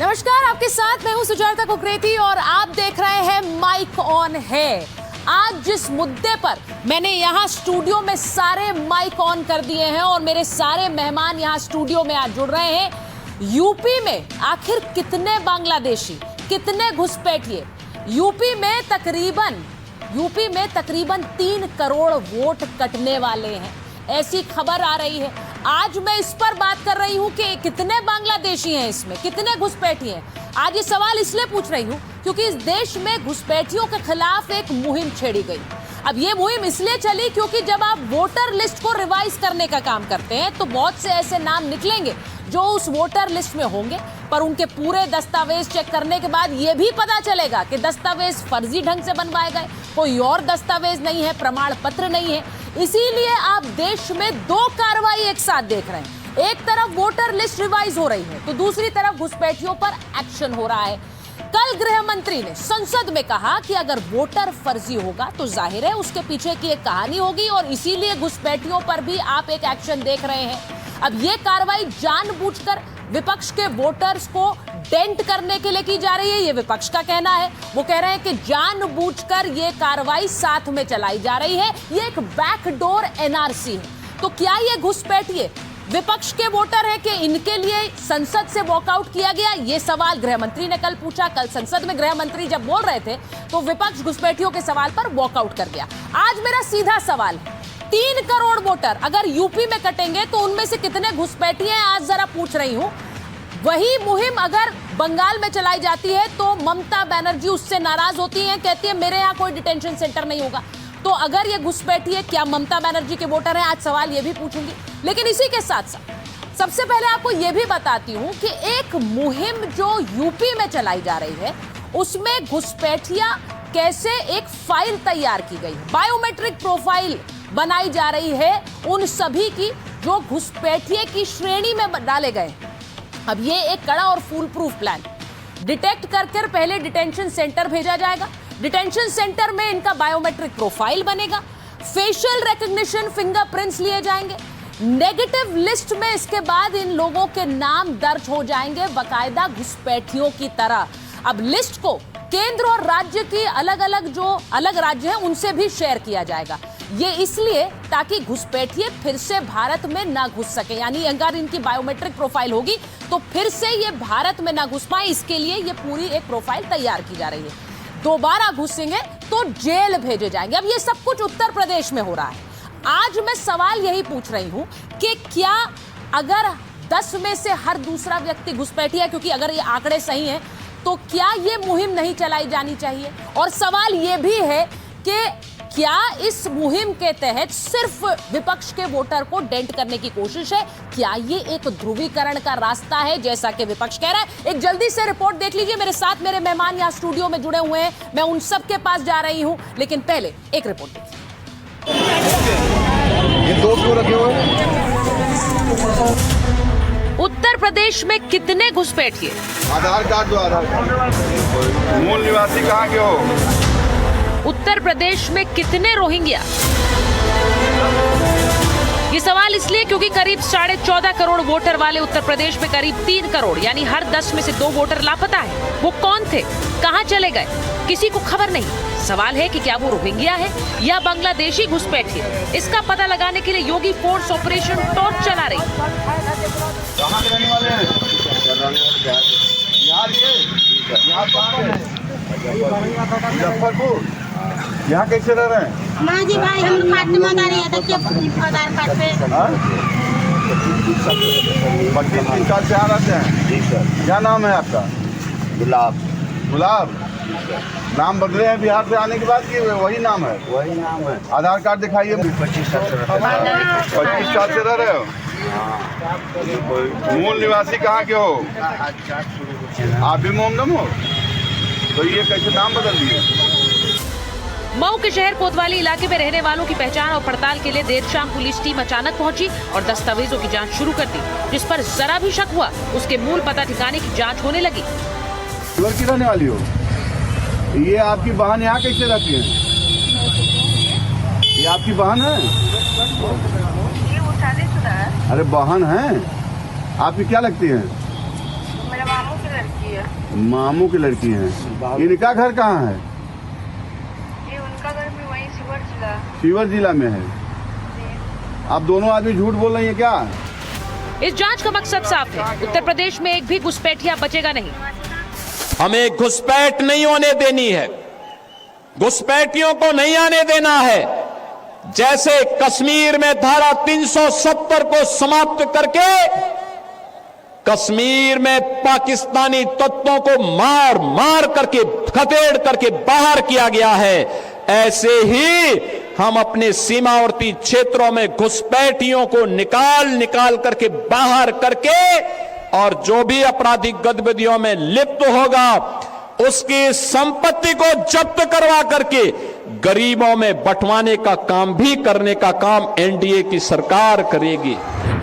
नमस्कार, आपके साथ मैं हूं सुजाता कुकरेती और आप देख रहे हैं माइक ऑन है। आज जिस मुद्दे पर मैंने यहाँ स्टूडियो में सारे माइक ऑन कर दिए हैं और मेरे सारे मेहमान यहाँ स्टूडियो में आज जुड़ रहे हैं, यूपी में आखिर कितने बांग्लादेशी, कितने घुसपैठिए, यूपी में तकरीबन 3 करोड़ वोट कटने वाले हैं, ऐसी खबर आ रही है। आज मैं इस पर बात कर रही हूं कि कितने बांग्लादेशी हैं, इसमें कितने घुसपैठिए हैं। आज ये सवाल इसलिए पूछ रही हूं क्योंकि इस देश में घुसपैठियों के खिलाफ एक मुहिम छेड़ी गई। अब ये मुहिम इसलिए चली क्योंकि जब आप वोटर लिस्ट को रिवाइज करने का काम करते हैं तो बहुत से ऐसे नाम निकलेंगे जो उस वोटर लिस्ट में होंगे, पर उनके पूरे दस्तावेज चेक करने के बाद ये भी पता चलेगा कि दस्तावेज फर्जी ढंग से बनवाए गए, कोई और दस्तावेज नहीं है, प्रमाण पत्र नहीं है। इसीलिए आप देश में 2 कार्रवाई एक साथ देख रहे हैं। एक तरफ वोटर लिस्ट रिवाइज हो रही है तो दूसरी तरफ घुसपैठियों पर एक्शन हो रहा है। कल गृह मंत्री ने संसद में कहा कि अगर वोटर फर्जी होगा तो जाहिर है उसके पीछे की एक कहानी होगी और इसीलिए घुसपैठियों पर भी आप एक एक्शन देख रहे हैं। अब ये कार्रवाई जानबूझकर विपक्ष के वोटर्स को डेंट करने के लिए की जा रही है, ये विपक्ष का कहना है। वो कह रहे हैं कि जानबूझकर ये कार्रवाई साथ में चलाई जा रही है, ये एक बैकडोर एनआरसी है। तो क्या ये घुसपैठिए विपक्ष के वोटर हैं कि इनके लिए संसद से वॉकआउट किया गया? ये सवाल गृह मंत्री ने कल पूछा। कल संसद में गृह मंत्री जब बोल रहे थे तो विपक्ष घुसपैठियों के सवाल पर वॉकआउट कर गया। आज मेरा सीधा सवाल है, 3 करोड़ वोटर अगर यूपी में कटेंगे तो उनमें से कितने घुसपैठिए हैं, आज जरा पूछ रही हूं। वही मुहिम अगर बंगाल में चलाई जाती है तो ममता बनर्जी उससे नाराज होती हैं, कहती है मेरे यहाँ कोई डिटेंशन सेंटर नहीं होगा। तो अगर ये घुसपैठिए क्या ममता बनर्जी के वोटर हैं? आज सवाल ये भी पूछूंगी। लेकिन इसी के साथ साथ सबसे पहले आपको ये भी बताती हूं कि एक मुहिम जो यूपी में चलाई जा रही है उसमें घुसपैठिया कैसे एक फाइल तैयार की गई, बायोमेट्रिक प्रोफाइल बनाई जा रही है उन सभी की जो घुसपैठिए की श्रेणी में डाले गए। अब ये एक कड़ा और फूल प्रूफ प्लान, डिटेक्ट कर पहले डिटेंशन सेंटर भेजा जाएगा, डिटेंशन सेंटर में इनका बायोमेट्रिक प्रोफाइल बनेगा, फेशियल रिकॉग्निशन, फिंगरप्रिंट्स लिए जाएंगे, नेगेटिव लिस्ट में इसके बाद इन लोगों के नाम दर्ज हो जाएंगे बाकायदा घुसपैठियों की तरह। अब लिस्ट को केंद्र और राज्य की अलग राज्य हैं उनसे भी शेयर किया जाएगा। ये इसलिए ताकि घुसपैठिए फिर से भारत में ना घुस सके, यानी अगर इनकी बायोमेट्रिक प्रोफाइल होगी तो फिर से ये भारत में ना घुस पाए, इसके लिए ये पूरी एक प्रोफाइल तैयार की जा रही है। दोबारा घुसेंगे तो जेल भेजे जाएंगे। अब ये सब कुछ उत्तर प्रदेश में हो रहा है। आज मैं सवाल यही पूछ रही हूं कि क्या अगर 10 में से हर दूसरा व्यक्ति घुसपैठिया, क्योंकि अगर ये आंकड़े सही हैं तो क्या ये मुहिम नहीं चलाई जानी चाहिए? और सवाल ये भी है कि क्या इस मुहिम के तहत सिर्फ विपक्ष के वोटर को डेंट करने की कोशिश है? क्या ये एक ध्रुवीकरण का रास्ता है जैसा कि विपक्ष कह रहा है? एक जल्दी से रिपोर्ट देख लीजिए। मेरे साथ मेरे मेहमान यहाँ स्टूडियो में जुड़े हुए हैं, मैं उन सब के पास जा रही हूँ, लेकिन पहले एक रिपोर्ट देखिए। ये 2 क्यों रखे हुए? उत्तर प्रदेश में कितने घुसपैठिए? आधार कार्ड दो, आधार कार्ड। मूल निवासी कहाँ के हो? उत्तर प्रदेश में कितने रोहिंग्या? ये सवाल इसलिए क्योंकि करीब 14.5 करोड़ वोटर वाले उत्तर प्रदेश में करीब 3 करोड़ यानी हर 10 में से 2 वोटर लापता है। वो कौन थे, कहां चले गए, किसी को खबर नहीं। सवाल है कि क्या वो रोहिंग्या है या बांग्लादेशी घुसपैठिए? इसका पता लगाने के लिए योगी फोर्स ऑपरेशन टॉर्च चला रही। कहाँ के रहने वाले हैं? मुजफ्फरपुर। यहाँ कैसे रह रहे हैं? माँ जी भाई हम कार्ड मंगा रहे हैं, देखिए आधार कार्ड पे 25 साल से आ रहे हैं। जी सर। क्या नाम है आपका? गुलाब। गुलाब। नाम बदले हैं बिहार से आने के बाद कि वही नाम है? वही नाम है। आधार कार्ड दिखाइए। 25 साल से रह रहे हो? मूल निवासी कहाँ के हो? आप भी मोमडम हो? तो ये कैसे नाम बदल दिए? मऊ के शहर कोतवाली इलाके में रहने वालों की पहचान और पड़ताल के लिए देर शाम पुलिस टीम अचानक पहुंची और दस्तावेजों की जांच शुरू कर दी। जिस पर जरा भी शक हुआ उसके मूल पता ठिकाने की जांच होने लगी। उधर की रहने वाली हो? ये आपकी बहन यहाँ कैसे रहती है? ये आपकी बहन है? ये वो शादीशुदा है। अरे बहन है आपकी, क्या लगती है? मेरा मामू की लड़की है। मामू की लड़की हैं। इनका घर कहाँ है? ये उनका घर भी वहीं शिवर जिला में है। आप दोनों आदमी झूठ बोल रही हैं क्या? इस जांच का मकसद साफ है, उत्तर प्रदेश में एक भी घुसपैठिया बचेगा नहीं। हमें घुसपैठ नहीं होने देनी है, घुसपैठियों को नहीं आने देना है। जैसे कश्मीर में धारा 370 को समाप्त करके कश्मीर में पाकिस्तानी तत्वों को मार मार करके खदेड़ करके बाहर किया गया है, ऐसे ही हम अपने सीमावर्ती क्षेत्रों में घुसपैठियों को निकाल करके बाहर करके और जो भी आपराधिक गतिविधियों में लिप्त होगा उसकी संपत्ति को जब्त करवा करके गरीबों में बंटवाने का काम भी करने का काम एनडीए की सरकार करेगी।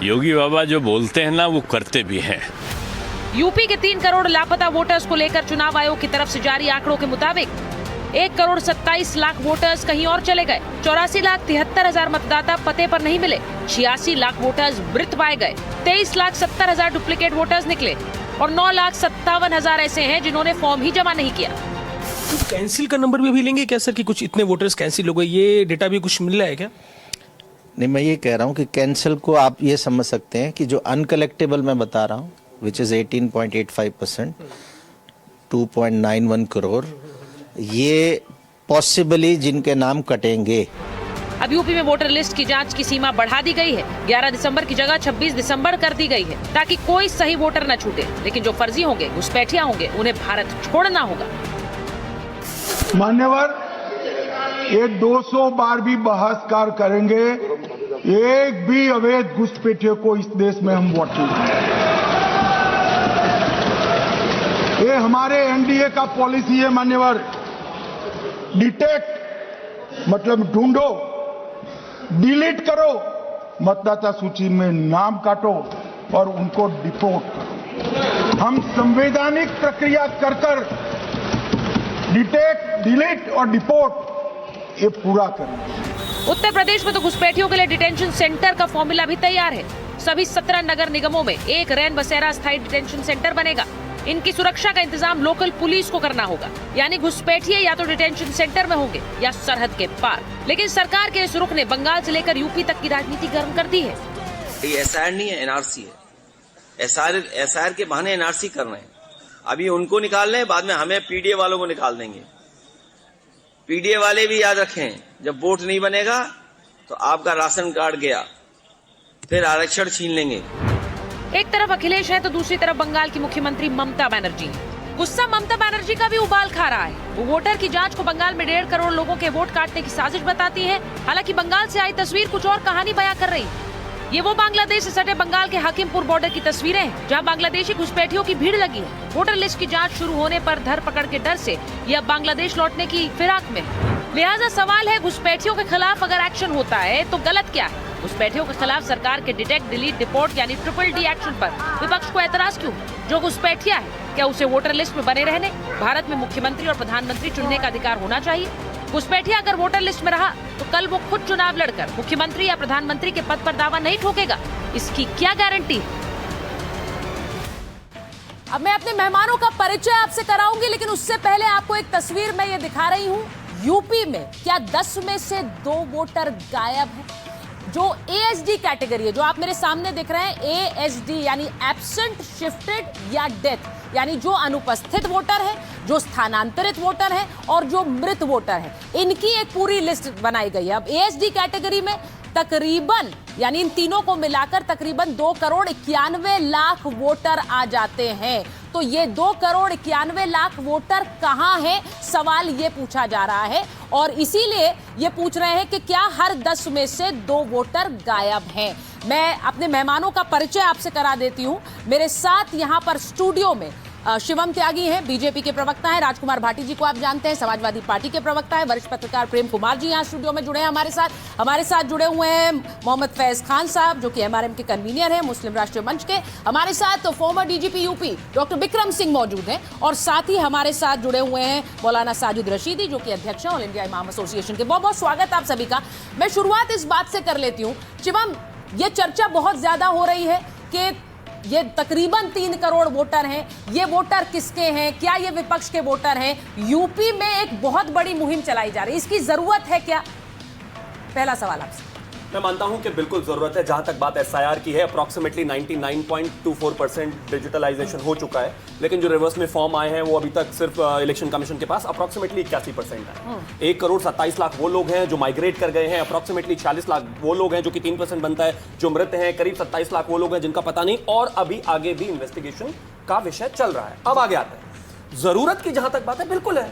योगी बाबा जो बोलते हैं ना वो करते भी हैं। यूपी के 3 करोड़ लापता वोटर्स को लेकर चुनाव आयोग की तरफ से जारी आंकड़ों के मुताबिक 1,27,00,000 वोटर्स कहीं और चले गए। 84,73,000 मतदाता पते पर नहीं मिले। 86 लाख वोटर्स मृत पाए गए। 23,70,000 डुप्लीकेट वोटर्स निकले और 9,57,000 ऐसे हैं जिन्होंने फॉर्म ही जमा नहीं किया। तो कैंसिल का नंबर भी अभी लेंगे क्या सर कि कुछ इतने वोटर्स कैंसिल हो गए, ये डेटा भी कुछ मिल रहा है क्या? नहीं, मैं ये कह रहा हूँ कि कैंसिल को आप ये समझ सकते हैं कि जो अनकलेक्टेबल मैं बता रहा हूँ विच इज़ 18.85%, 2.91 करोड़, ये पॉसिबली जिनके नाम कटेंगे। अब यूपी में वोटर लिस्ट की जांच की सीमा बढ़ा दी गई है। 11 दिसंबर की जगह 26 दिसंबर कर दी गई है ताकि कोई सही वोटर न छूटे। लेकिन जो फर्जी होंगे, घुसपैठिया होंगे, उन्हें भारत छोड़ना होगा। मान्यवर, ये 200 बार भी बहसकार करेंगे, एक भी अवैध घुसपैठियों को इस देश में हम वोट नहीं देंगे। ये हमारे एनडीए का पॉलिसी है मान्यवर। डिटेक्ट मतलब ढूंढो, डिलीट करो, मतदाता सूची में नाम काटो और उनको डिपोर्ट करो। हम संवैधानिक प्रक्रिया कर डिटेक्ट, डिलीट और डिपोर्ट ये पूरा करें। उत्तर प्रदेश में तो घुसपैठियों के लिए डिटेंशन सेंटर का फॉर्मूला भी तैयार है। सभी 17 नगर निगमों में एक रैन बसेरा स्थायी डिटेंशन सेंटर बनेगा। इनकी सुरक्षा का इंतजाम लोकल पुलिस को करना होगा। यानी घुसपैठिए या तो डिटेंशन सेंटर में होंगे या सरहद के पार। लेकिन सरकार के इस रुख ने बंगाल से लेकर यूपी तक की राजनीति गर्म कर दी है। ये एसआईआर नहीं है, एनआरसी है। एसआईआर के बहाने एनआरसी कर रहे हैं। अभी उनको निकाल रहे हैं, बाद में हमें पीडीए वालों को निकाल देंगे। पीडीए वाले भी याद रखें, जब वोट नहीं बनेगा तो आपका राशन कार्ड गया, फिर आरक्षण छीन लेंगे। एक तरफ अखिलेश है तो दूसरी तरफ बंगाल की मुख्यमंत्री ममता बनर्जी है। गुस्सा ममता बनर्जी का भी उबाल खा रहा है। वो वोटर की जांच को बंगाल में 1.5 करोड़ लोगों के वोट काटने की साजिश बताती है। हालांकि बंगाल से आई तस्वीर कुछ और कहानी बयां कर रही है। ये वो बांग्लादेश से सटे बंगाल के हकीमपुर बॉर्डर की तस्वीरें हैं, जहां बांग्लादेशी घुसपैठियों की भीड़ लगी है। वोटर लिस्ट की जांच शुरू होने पर धरपकड़ के डर से यह बांग्लादेश लौटने की फिराक में है। लिहाजा सवाल है, घुसपैठियों के खिलाफ अगर एक्शन होता है तो गलत क्या है? घुसपैठियों के खिलाफ सरकार के डिटेक्ट, डिलीट, डिपोर्ट यानी ट्रिपल-D एक्शन पर विपक्ष को एतराज क्यों? जो घुसपैठिया है, क्या उसे वोटर लिस्ट में बने रहने, भारत में मुख्यमंत्री और प्रधानमंत्री चुनने का अधिकार होना चाहिए? घुसपैठिया अगर वोटर लिस्ट में रहा तो कल वो खुद चुनाव लड़कर मुख्यमंत्री या प्रधानमंत्री के पद पर दावा नहीं ठोकेगा, इसकी क्या गारंटी है? अब मैं अपने मेहमानों का परिचय आपसे कराऊंगी, लेकिन उससे पहले आपको एक तस्वीर मैं ये दिखा रही हूँ। यूपी में क्या 10 में से 2 वोटर गायब हैं? जो एएसडी कैटेगरी है, जो आप मेरे सामने दिख रहे हैं, एएसडी यानी एब्सेंट, शिफ्टेड या डेथ, यानी जो अनुपस्थित वोटर है, जो स्थानांतरित वोटर है और जो मृत वोटर है, इनकी एक पूरी लिस्ट बनाई गई है। अब एएसडी कैटेगरी में तकरीबन, यानी इन तीनों को मिलाकर तकरीबन 2,91,00,000 वोटर आ जाते हैं। तो ये 2,91,00,000 वोटर कहां हैं, सवाल ये पूछा जा रहा है। और इसीलिए ये पूछ रहे हैं कि क्या हर 10 में से 2 वोटर गायब हैं। मैं अपने मेहमानों का परिचय आपसे करा देती हूं। मेरे साथ यहां पर स्टूडियो में शिवम त्यागी हैं, बीजेपी के प्रवक्ता हैं। राजकुमार भाटी जी को आप जानते हैं, समाजवादी पार्टी के प्रवक्ता है। वरिष्ठ पत्रकार प्रेम कुमार जी यहाँ स्टूडियो में जुड़े हैं हमारे साथ जुड़े हुए हैं मोहम्मद फैज खान साहब, जो कि एमआरएम के कन्वीनर हैं, मुस्लिम राष्ट्रीय मंच के। हमारे साथ तो farmer DGP UP doctor Bikram Singh मौजूद हैं, और साथ ही हमारे साथ जुड़े हुए हैं मौलाना साजिद रशीदी, जो कि अध्यक्ष हैं ऑल इंडिया इमाम एसोसिएशन के। बहुत बहुत स्वागत आप सभी का। मैं शुरुआत इस बात से कर लेती हूँ, शिवम, ये चर्चा बहुत ज्यादा हो रही है कि ये तकरीबन 3 करोड़ वोटर हैं। ये वोटर किसके हैं? क्या ये विपक्ष के वोटर हैं? यूपी में एक बहुत बड़ी मुहिम चलाई जा रही है, इसकी जरूरत है क्या? पहला सवाल आपसे। मैं मानता हूं कि बिल्कुल जरूरत है। जहां तक बात एसआईआर की है, अप्रॉक्सीमेटली 99.24% डिजिटलाइजेशन हो चुका है, लेकिन जो रिवर्स में फॉर्म आए हैं वो अभी तक सिर्फ इलेक्शन कमीशन के पास अप्रॉक्सीमेटली 81% है। 1 करोड़ 27 लाख वो लोग हैं जो माइग्रेट कर गए हैं, अप्रॉक्सीमेटली 40 लाख वो लोग हैं जो कि 3% बनता है जो मृत हैं, करीब 27 लाख वो लोग हैं जिनका पता नहीं, और अभी आगे भी इन्वेस्टिगेशन का विषय चल रहा है। अब आगे आता है जरूरत की, जहां तक बात है बिल्कुल है।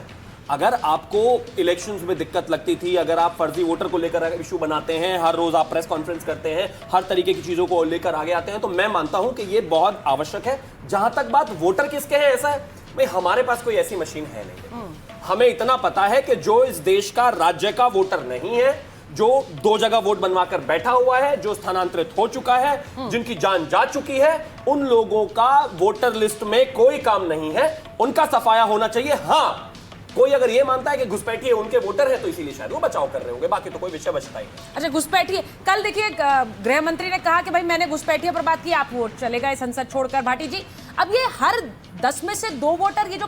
अगर आपको इलेक्शंस में दिक्कत लगती थी, अगर आप फर्जी वोटर को लेकर इशू बनाते हैं, हर रोज आप प्रेस कॉन्फ्रेंस करते हैं, हर तरीके की चीजों को लेकर आगे आते हैं, तो मैं मानता हूं कि ये बहुत आवश्यक है। जहां तक बात वोटर किसके है, ऐसा है भाई हमारे पास कोई ऐसी मशीन है नहीं। हमें इतना पता है कि जो इस देश का राज्य का वोटर नहीं है, जो 2 जगह वोट बनवाकर बैठा हुआ है, जो स्थानांतरित हो चुका है, जिनकी जान जा चुकी है, उन लोगों का वोटर लिस्ट में कोई काम नहीं है, उनका सफाया होना चाहिए। हाँ, कोई अगर ये मानता है कि घुसपैठिए उनके वोटर हैं तो इसीलिए शायद वो बचाव कर रहे होंगे, बाकी तो कोई विषय बचता ही नहीं। अच्छा, घुसपैठिए, कल देखिए गृह मंत्री ने कहा कि भाई मैंने घुसपैठिए पर बात की, आप वोट चले गए संसद छोड़कर। भाटी जी, अब ये हर 10 में से 2 वोटर, ये जो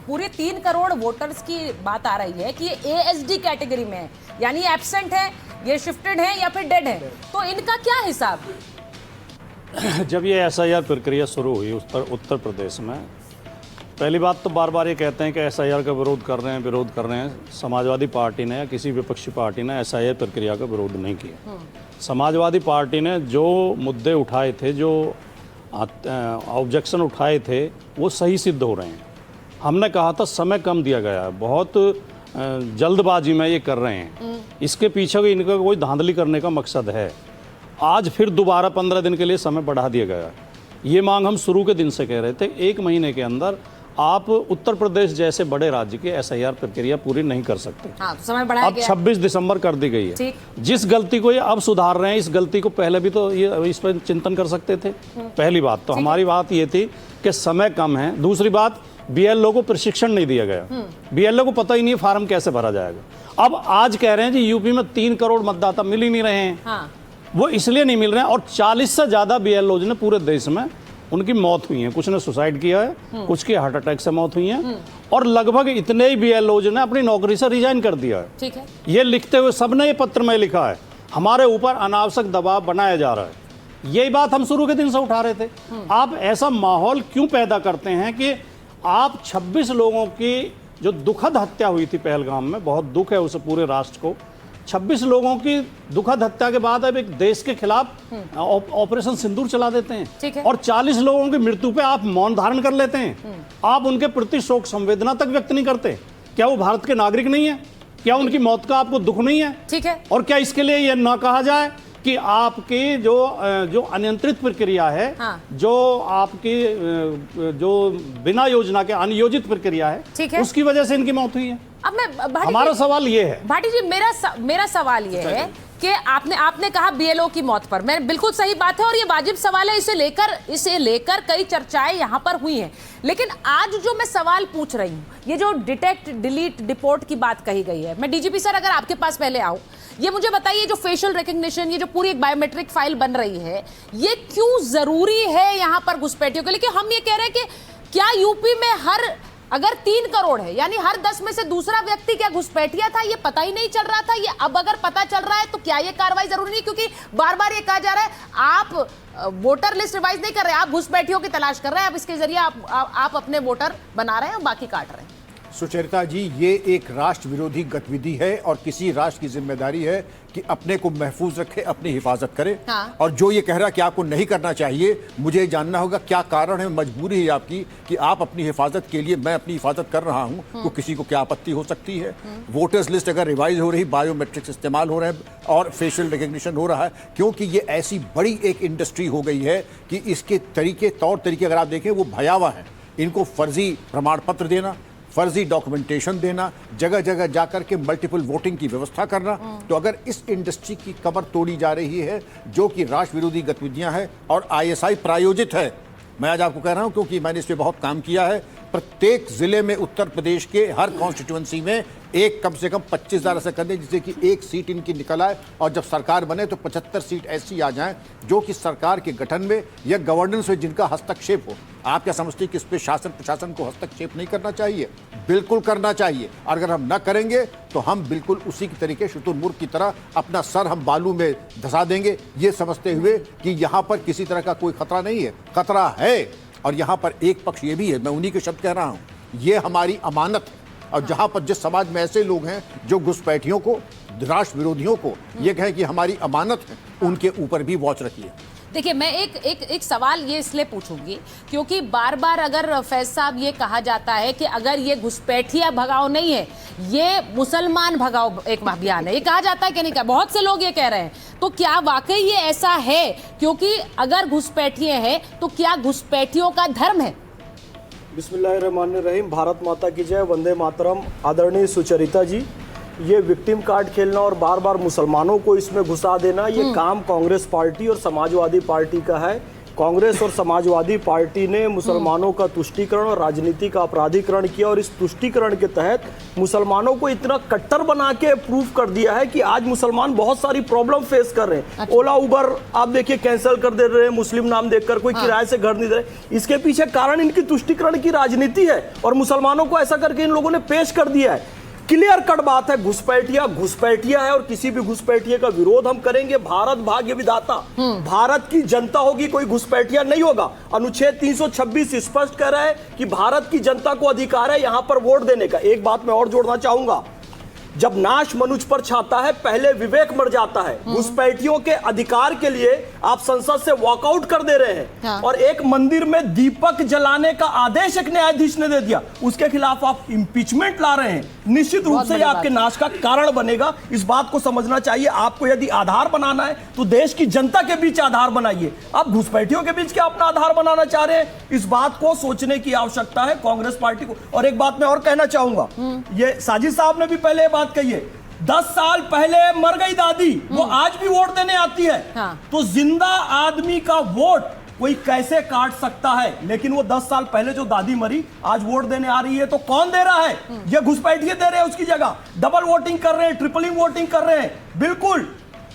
पूरे 3 करोड़ वोटर्स की बात आ रही है कि ये ASD कैटेगरी में है, यानी एब्सेंट है, ये शिफ्टेड है या फिर डेड है, तो इनका क्या हिसाब? जब ये SIR प्रक्रिया शुरू हुई उत्तर प्रदेश में, पहली बात तो बार बार ये कहते हैं कि SIR का विरोध कर रहे हैं। समाजवादी पार्टी ने या किसी विपक्षी पार्टी ने SIR प्रक्रिया का विरोध नहीं किया। समाजवादी पार्टी ने जो मुद्दे उठाए थे, जो ऑब्जेक्शन उठाए थे, वो सही सिद्ध हो रहे हैं। हमने कहा था समय कम दिया गया है, बहुत जल्दबाजी में ये कर रहे हैं, इसके पीछे इनका कोई धांधली करने का मकसद है। आज फिर दोबारा 15 दिन के लिए समय बढ़ा दिया गया। ये मांग हम शुरू के दिन से कह रहे थे, 1 महीने के अंदर आप उत्तर प्रदेश जैसे बड़े राज्य की SIR प्रक्रिया पूरी नहीं कर सकते। हाँ, तो समय बढ़ाया अब गया। 26 दिसंबर कर दी गई है। जिस गलती को ये अब सुधार रहे हैं, इस गलती को पहले भी तो ये इस पर चिंतन कर सकते थे। पहली बात तो हमारी बात ये थी कि समय कम है। दूसरी बात, BLO को प्रशिक्षण नहीं दिया गया। BLO को पता ही नहीं फार्म कैसे भरा जाएगा। अब आज कह रहे हैं जी यूपी में 3 करोड़ मतदाता मिल ही नहीं रहे हैं। हाँ। वो इसलिए नहीं मिल रहे हैं, और 40 से ज्यादा BLOs ने पूरे देश में उनकी मौत हुई है। कुछ ने सुसाइड किया है, कुछ की हार्ट अटैक से मौत हुई है, और लगभग इतने ही BLOs ने अपनी नौकरी से रिजाइन कर दिया है। ठीक है, ये लिखते हुए सबने ये पत्र में लिखा है, हमारे ऊपर अनावश्यक दबाव बनाया जा रहा है। यही बात हम शुरू के दिन से उठा रहे थे। आप ऐसा माहौल क्यों पैदा करते हैं कि आप 26 लोगों की जो दुखद हत्या हुई थी पहलगाम में, बहुत दुख है उसे पूरे राष्ट्र को, 26 लोगों की दुखद हत्या के बाद अब एक देश के खिलाफ ऑपरेशन सिंदूर चला देते हैं, और 40 लोगों की मृत्यु पे आप मौन धारण कर लेते हैं। आप उनके प्रति शोक संवेदना तक व्यक्त नहीं करते। क्या वो भारत के नागरिक नहीं है? क्या उनकी मौत का आपको दुख नहीं है? ठीक है। और क्या इसके लिए यह ना कहा जाए कि आपकी जो अनियंत्रित प्रक्रिया है, हाँ। जो आपकी जो बिना योजना के अनियोजित प्रक्रिया है, उसकी वजह से इनकी मौत हुई है। अब मैं हमारा सवाल ये है, भाटी जी, मेरा सवाल ये है कि आपने कहा BLO की मौत पर, मैं बिल्कुल सही बात है और ये वाजिब सवाल है, इसे लेकर कई चर्चाएं यहाँ पर हुई हैं। लेकिन आज जो मैं सवाल पूछ रही हूँ, ये जो डिटेक्ट डिलीट डिपोर्ट की बात कही गई है, मैं DGP सर अगर आपके पास पहले आऊँ, ये मुझे बताइए, जो फेशियल रिकग्निशन, ये जो पूरी एक बायोमेट्रिक फाइल बन रही है, ये क्यों जरूरी है यहाँ पर घुसपैठियों के लिए? कि हम ये कह रहे हैं कि क्या यूपी में अगर 3 करोड़ है, यानी हर 10 में से दूसरा व्यक्ति क्या घुसपैठिया था, ये पता ही नहीं चल रहा था? ये अब अगर पता चल रहा है तो क्या ये कार्रवाई जरूरी नहीं? क्योंकि बार बार ये कहा जा रहा है आप वोटर लिस्ट रिवाइज नहीं कर रहे, आप घुसपैठियों की तलाश कर रहे हैं, आप इसके जरिए आप अपने वोटर बना रहे हैं और बाकी काट रहे हैं। सुचरिता जी, ये एक राष्ट्र विरोधी गतिविधि है और किसी राष्ट्र की जिम्मेदारी है कि अपने को महफूज रखे, अपनी हिफाजत करे। हाँ। और जो ये कह रहा है कि आपको नहीं करना चाहिए, मुझे जानना होगा क्या कारण है, मजबूरी है आपकी कि आप अपनी हिफाजत के लिए, मैं अपनी हिफाजत कर रहा हूं, तो किसी को क्या आपत्ति हो सकती है? वोटर्स लिस्ट अगर रिवाइज हो रही, बायोमेट्रिक्स इस्तेमाल हो रहे हैं और फेशियल रिकग्निशन हो रहा है, क्योंकि ये ऐसी बड़ी एक इंडस्ट्री हो गई है कि इसके तौर तरीके अगर आप देखें वो भयावह हैं। इनको फर्जी प्रमाण पत्र देना, फर्जी डॉक्यूमेंटेशन देना, जगह जगह जाकर के मल्टीपल वोटिंग की व्यवस्था करना, तो अगर इस इंडस्ट्री की कमर तोड़ी जा रही है जो कि राष्ट्र विरोधी गतिविधियां हैं और ISI प्रायोजित है, मैं आज आपको कह रहा हूं क्योंकि मैंने इस पर बहुत काम किया है, प्रत्येक जिले में उत्तर प्रदेश के हर कॉन्स्टिट्यूएंसी में एक कम से कम 25,000 ऐसा कर दें जिससे कि एक सीट इनकी निकल आए, और जब सरकार बने तो 75 सीट ऐसी आ जाएं जो कि सरकार के गठन में या गवर्नेंस में जिनका हस्तक्षेप हो। आप क्या समझते हैं कि इस पे शासन प्रशासन को हस्तक्षेप नहीं करना चाहिए? बिल्कुल करना चाहिए। और अगर हम न करेंगे तो हम बिल्कुल उसी की तरीके शुतुरमुर्ग की तरह अपना सर हम बालू में धंसा देंगे, ये समझते हुए कि यहाँ पर किसी तरह का कोई खतरा नहीं है। खतरा है, और यहाँ पर एक पक्ष ये भी है, मैं उन्हीं के शब्द कह रहा हूँ, ये हमारी अमानत है। और जहाँ पर जिस समाज में ऐसे लोग हैं जो घुसपैठियों को, राष्ट्र विरोधियों को ये कहें कि हमारी अमानत है, उनके ऊपर भी वॉच रखिए। देखिए, मैं एक सवाल ये इसलिए पूछूंगी क्योंकि बार बार अगर फैज साहब ये कहा जाता है कि अगर ये घुसपैठिया भगाओ नहीं है, ये मुसलमान भगाओ एक अभियान है, ये कहा जाता है कि नहीं कहा? बहुत से लोग ये कह रहे हैं, तो क्या वाकई ये ऐसा है? क्योंकि अगर घुसपैठिए हैं तो क्या घुसपैठियों का धर्म है? बिस्मिल्लाहिर्रहमानिर्रहीम। भारत माता की जय, वंदे मातरम। आदरणीय सुचरिता जी, ये विक्टिम कार्ड खेलना और बार बार मुसलमानों को इसमें घुसा देना, ये काम कांग्रेस पार्टी और समाजवादी पार्टी का है। कांग्रेस और समाजवादी पार्टी ने मुसलमानों का तुष्टीकरण और राजनीति का अपराधीकरण किया, और इस तुष्टीकरण के तहत मुसलमानों को इतना कट्टर बना के प्रूव कर दिया है कि आज मुसलमान बहुत सारी प्रॉब्लम फेस कर रहे हैं। ओला उबर आप देखिए कैंसिल कर दे रहे हैं मुस्लिम नाम देखकर, कोई किराए से घर नहीं दे रहे। इसके पीछे कारण इनकी तुष्टीकरण की राजनीति है, और मुसलमानों को ऐसा करके इन लोगों ने पेश कर दिया है। क्लियर कट बात है, घुसपैठिया है, और किसी भी घुसपैठिए का विरोध हम करेंगे। भारत भाग्य विधाता, भारत की जनता होगी, कोई घुसपैठिया नहीं होगा। अनुच्छेद 326 स्पष्ट कह रहा है कि भारत की जनता को अधिकार है यहां पर वोट देने का। एक बात मैं और जोड़ना चाहूंगा, जब नाश मनुष्य पर छाता है पहले विवेक मर जाता है। घुसपैठियों के अधिकार के लिए आप संसद से वॉकआउट कर दे रहे हैं, और एक मंदिर में दीपक जलाने का आदेश एक न्यायाधीश ने दे दिया, उसके खिलाफ आप इंपीचमेंट ला रहे हैं। निश्चित रूप से यह आपके नाश का कारण बनेगा। इस बात को समझना चाहिए। आपको यदि आधार बनाना है तो देश की जनता के बीच आधार बनाइए। आप घुसपैठियों के बीच क्या अपना आधार बनाना चाह रहे हैं? इस बात को सोचने की आवश्यकता है कांग्रेस पार्टी को। और एक बात मैं और कहना चाहूंगा, ये साजिद साहब ने भी पहले बात कही है, 10 साल पहले मर गई दादी, वो आज भी वोट देने आती है। तो जिंदा आदमी का वोट कोई कैसे काट सकता है? लेकिन वो 10 साल पहले जो दादी मरी आज वोट देने आ रही है, तो कौन दे रहा है? ये घुसपैठिए दे रहे हैं उसकी जगह। डबल वोटिंग कर रहे हैं, ट्रिपलिंग वोटिंग कर रहे हैं। बिल्कुल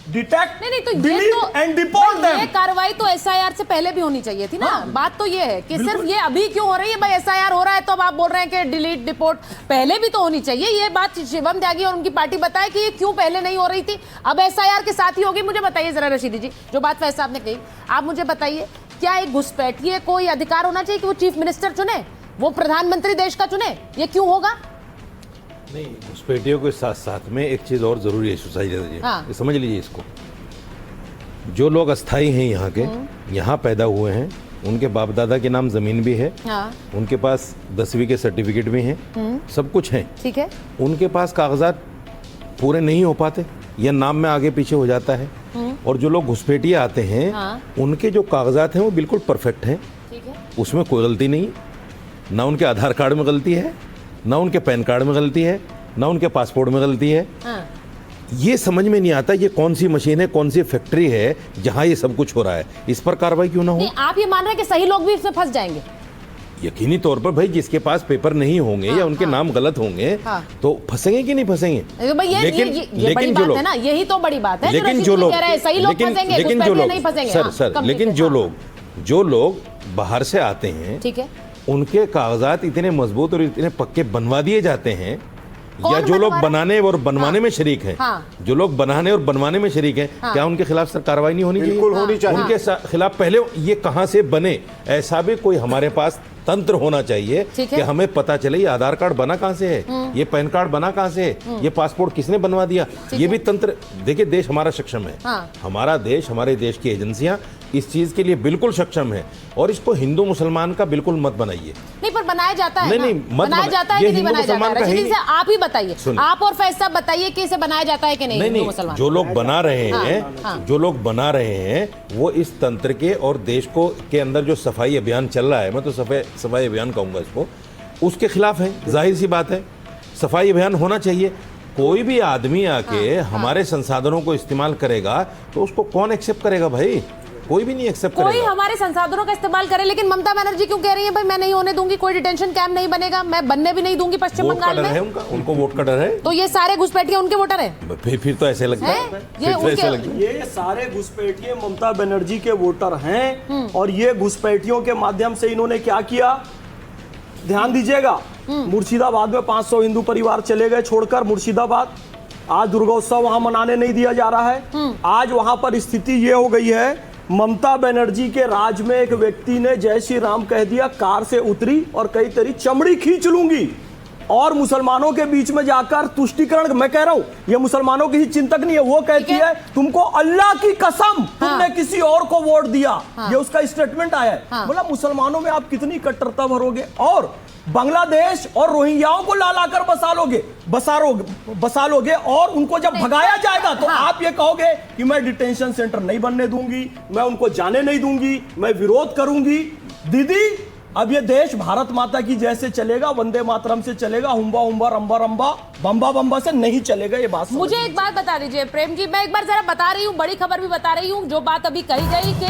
डिटेक्ट, नहीं तो डिलीट एंड डिपोर्ट देम। ये कार्रवाई तो एसआईआर से पहले भी होनी चाहिए थी ना। बात तो ये है कि सिर्फ ये अभी क्यों हो रही है? भाई एसआईआर हो रहा है तो अब आप बोल रहे हैं कि डिलीट डिपोर्ट, पहले भी तो होनी चाहिए। ये बात शिवम त्यागी और उनकी पार्टी बताए कि ये क्यों पहले नहीं हो रही थी, अब एसआईआर के साथ ही होगी। मुझे बताइए जरा रशीदी जी, जो बात फैज साहब ने कही, आप मुझे बताइए, क्या एक घुसपैठिए को ये अधिकार होना चाहिए कि वो चीफ मिनिस्टर चुने, वो प्रधानमंत्री देश का चुने? ये क्यों होगा? नहीं, घुसपैठियों के साथ साथ में एक चीज और जरूरी है सोसाइटी, समझ लीजिए इसको। जो लोग अस्थाई हैं यहाँ के, यहाँ पैदा हुए हैं, उनके बाप दादा के नाम जमीन भी है, उनके पास 10वीं के सर्टिफिकेट भी हैं, सब कुछ है, ठीक है, उनके पास कागजात पूरे नहीं हो पाते या नाम में आगे पीछे हो जाता है। और जो लोग घुसपैठिए आते हैं, उनके जो कागजात हैं वो बिल्कुल परफेक्ट हैं, उसमें कोई गलती नहीं, ना उनके आधार कार्ड में गलती है, ना उनके पैन कार्ड में गलती है, ना उनके पासपोर्ट में गलती है। ये समझ में नहीं आता ये कौन सी मशीन है, कौन सी फैक्ट्री है जहां ये सब कुछ हो रहा है। इस पर कार्रवाई क्यों ना हो? आप ये मान रहे हैं कि सही लोग भी इसमें फंस जाएंगे? यकीनी तौर पर भाई, जिसके पास पेपर नहीं होंगे या उनके नाम गलत होंगे तो फंसेंगे कि नहीं फंसेंगे? ये बड़ी बात है ना, यही तो बड़ी बात है। लेकिन जो लोग, लेकिन जो लोग बाहर से आते हैं, ठीक है, उनके कागजात इतने मजबूत और इतने पक्के बनवा दिए जाते हैं, या जो लोग बनाने और बनवाने में शरीक हैं, जो लोग बनाने और बनवाने में शरीक हैं, क्या उनके खिलाफ सर कार्रवाई नहीं होनी चाहिए? बिल्कुल होनी चाहिए। उनके खिलाफ पहले ये कहां से बने, ऐसा भी कोई हमारे पास तंत्र होना चाहिए कि हमें पता चले ये आधार कार्ड बना कहां से है, ये पैन कार्ड बना कहां से है, ये पासपोर्ट किसने बनवा दिया। ये भी तंत्र, देखिए देश हमारा सक्षम है, हमारा देश, हमारे देश की एजेंसियां इस चीज के लिए बिल्कुल सक्षम है, और इसको हिंदू मुसलमान का बिल्कुल मत बनाइए। नहीं, पर बनाया जाता है। नहीं, बनाया जाता है कि नहीं बनाया जाता है? रशीदी से आप ही बताइए, आप और फैज साहब बताइए कि इसे बनाया जाता है कि नहीं? नहीं, जो लोग बना रहे हैं, जो लोग बना रहे हैं, वो इस तंत्र के और देश को के अंदर जो सफाई अभियान चल रहा है, मैं तो सफाई अभियान कहूंगा इसको, उसके खिलाफ है। जाहिर सी बात है, सफाई अभियान होना चाहिए। कोई भी आदमी आके हमारे संसाधनों को इस्तेमाल करेगा तो उसको कौन एक्सेप्ट करेगा भाई? कोई भी नहीं एक्सेप्ट कोई करेगा। हमारे संसाधनों का इस्तेमाल करे, लेकिन ममता बनर्जी क्यों कह रही है भाई मैं नहीं होने दूंगी, कोई डिटेंशन कैंप नहीं बनेगा, मैं बनने भी नहीं दूंगी पश्चिम वोट का बंगाल डर है में। उनका, उनको वोट का डर है। तो ये सारे घुसपैठिए उनके वोटर है? फिर तो ऐसे लगता है, ये फिर तो ऐसे लगता है। ये सारे घुसपैठिए ममता बनर्जी के वोटर हैं और ये घुसपैठियों के माध्यम से इन्होंने क्या किया, ध्यान दीजिएगा। मुर्शिदाबाद में 500 हिंदू परिवार चले गए छोड़कर मुर्शिदाबाद। आज दुर्गोत्सव वहां मनाने नहीं दिया जा रहा है। आज वहां पर स्थिति ये हो गई है, ममता बनर्जी के राज में एक व्यक्ति ने जय श्री राम कह दिया, कार से उतरी और कई तेरी चमड़ी खींच लूंगी, और मुसलमानों के बीच में जाकर तुष्टीकरण। मैं कह रहा हूं ये मुसलमानों की ही चिंतक नहीं है, वो कहती है तुमको अल्लाह की कसम तुमने किसी और को वोट दिया। ये उसका स्टेटमेंट आया है। बोला मुसलमानों में आप कितनी कट्टरता भरोगे और बांग्लादेश और रोहिंग्याओं को ला लाकर बसा लोगे और उनको जब भगाया जाएगा तो आप ये कहोगे कि मैं डिटेंशन सेंटर नहीं बनने दूंगी, मैं उनको जाने नहीं दूंगी, मैं विरोध करूंगी। दीदी अब ये देश भारत माता की जैसे चलेगा, वंदे मातरम से चलेगा, हुम्बा हुम्बा रंबा रंबा बम्बा बम्बा से नहीं चलेगा। ये बात मुझे एक बात बता दीजिए प्रेम जी, मैं एक बार जरा बता रही हूँ, बड़ी खबर भी बता रही हूँ। जो बात अभी कही गई कि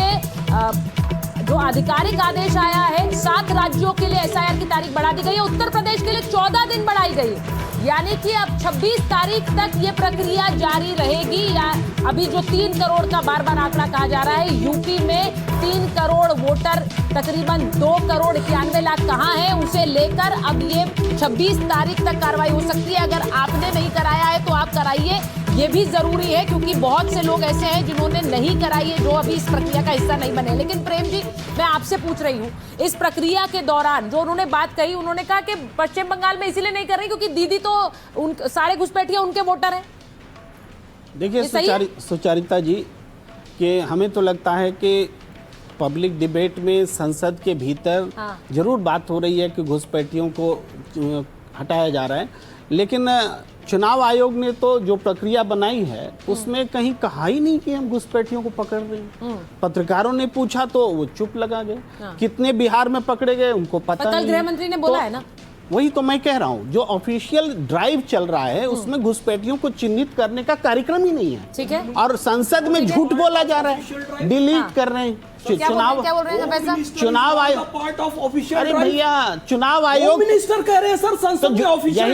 जो आधिकारिक आदेश आया है 7 राज्यों के लिए एसआईआर की तारीख बढ़ा दी गई है, उत्तर प्रदेश के लिए 14 दिन बढ़ाई गई है, यानी कि अब 26 तारीख तक ये प्रक्रिया जारी रहेगी। या अभी जो 3 करोड़ का बार बार आंकड़ा कहा जा रहा है, यूपी में 3 करोड़ वोटर तकरीबन 2 करोड़ 91 लाख कहाँ है, उसे लेकर अब ये 26 तारीख तक कार्रवाई हो सकती है। अगर आपने नहीं कराया है तो आप कराइए, ये भी जरूरी है क्योंकि बहुत से लोग ऐसे हैं जिन्होंने नहीं कराई है, जो अभी इस प्रक्रिया का हिस्सा नहीं बने। लेकिन प्रेम जी मैं आपसे पूछ रही हूँ, इस प्रक्रिया के दौरान जो उन्होंने बात कही, उन्होंने कहा कि पश्चिम बंगाल में इसीलिए नहीं कर रही क्योंकि दीदी तो सारे घुसपैठिए उनके वोटर हैं। देखिए सुचारिता जी, कि हमें तो लगता है कि पब्लिक डिबेट में संसद के भीतर जरूर बात हो रही है कि घुसपैठियों को हटाया जा रहा है, लेकिन चुनाव आयोग ने तो जो प्रक्रिया बनाई है उसमें कहीं कहा ही नहीं कि हम घुसपैठियों को पकड़ रहे हैं। पत्रकारों ने पूछा तो वो चुप लगा गए। कितने बिहार में पकड़े गए उनको पता नहीं। गृह मंत्री ने बोला है ना, वही तो मैं कह रहा हूँ, जो ऑफिशियल ड्राइव चल रहा है उसमें घुसपैठियों को चिन्हित करने का कार्यक्रम ही नहीं है। ठीक है, और संसद में झूठ बोला जा रहा है, डिलीट कर रहे हैं। चुनाव आयोग पार्ट ऑफ ऑफिशियल, अरे भैया चुनाव आयोग मिनिस्टर कह रहे हैं सर संसद में ऑफिशियल,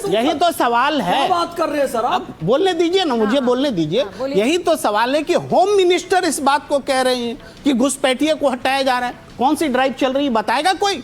यही तो सवाल है। बात कर रहे हैं सर आप, बोलने दीजिए ना, मुझे बोलने दीजिए। यही तो सवाल है कि होम मिनिस्टर इस बात को कह रहे हैं कि घुसपैठिए को हटाया जा रहा है। कौन सी ड्राइव चल रही है बताएगा कोई?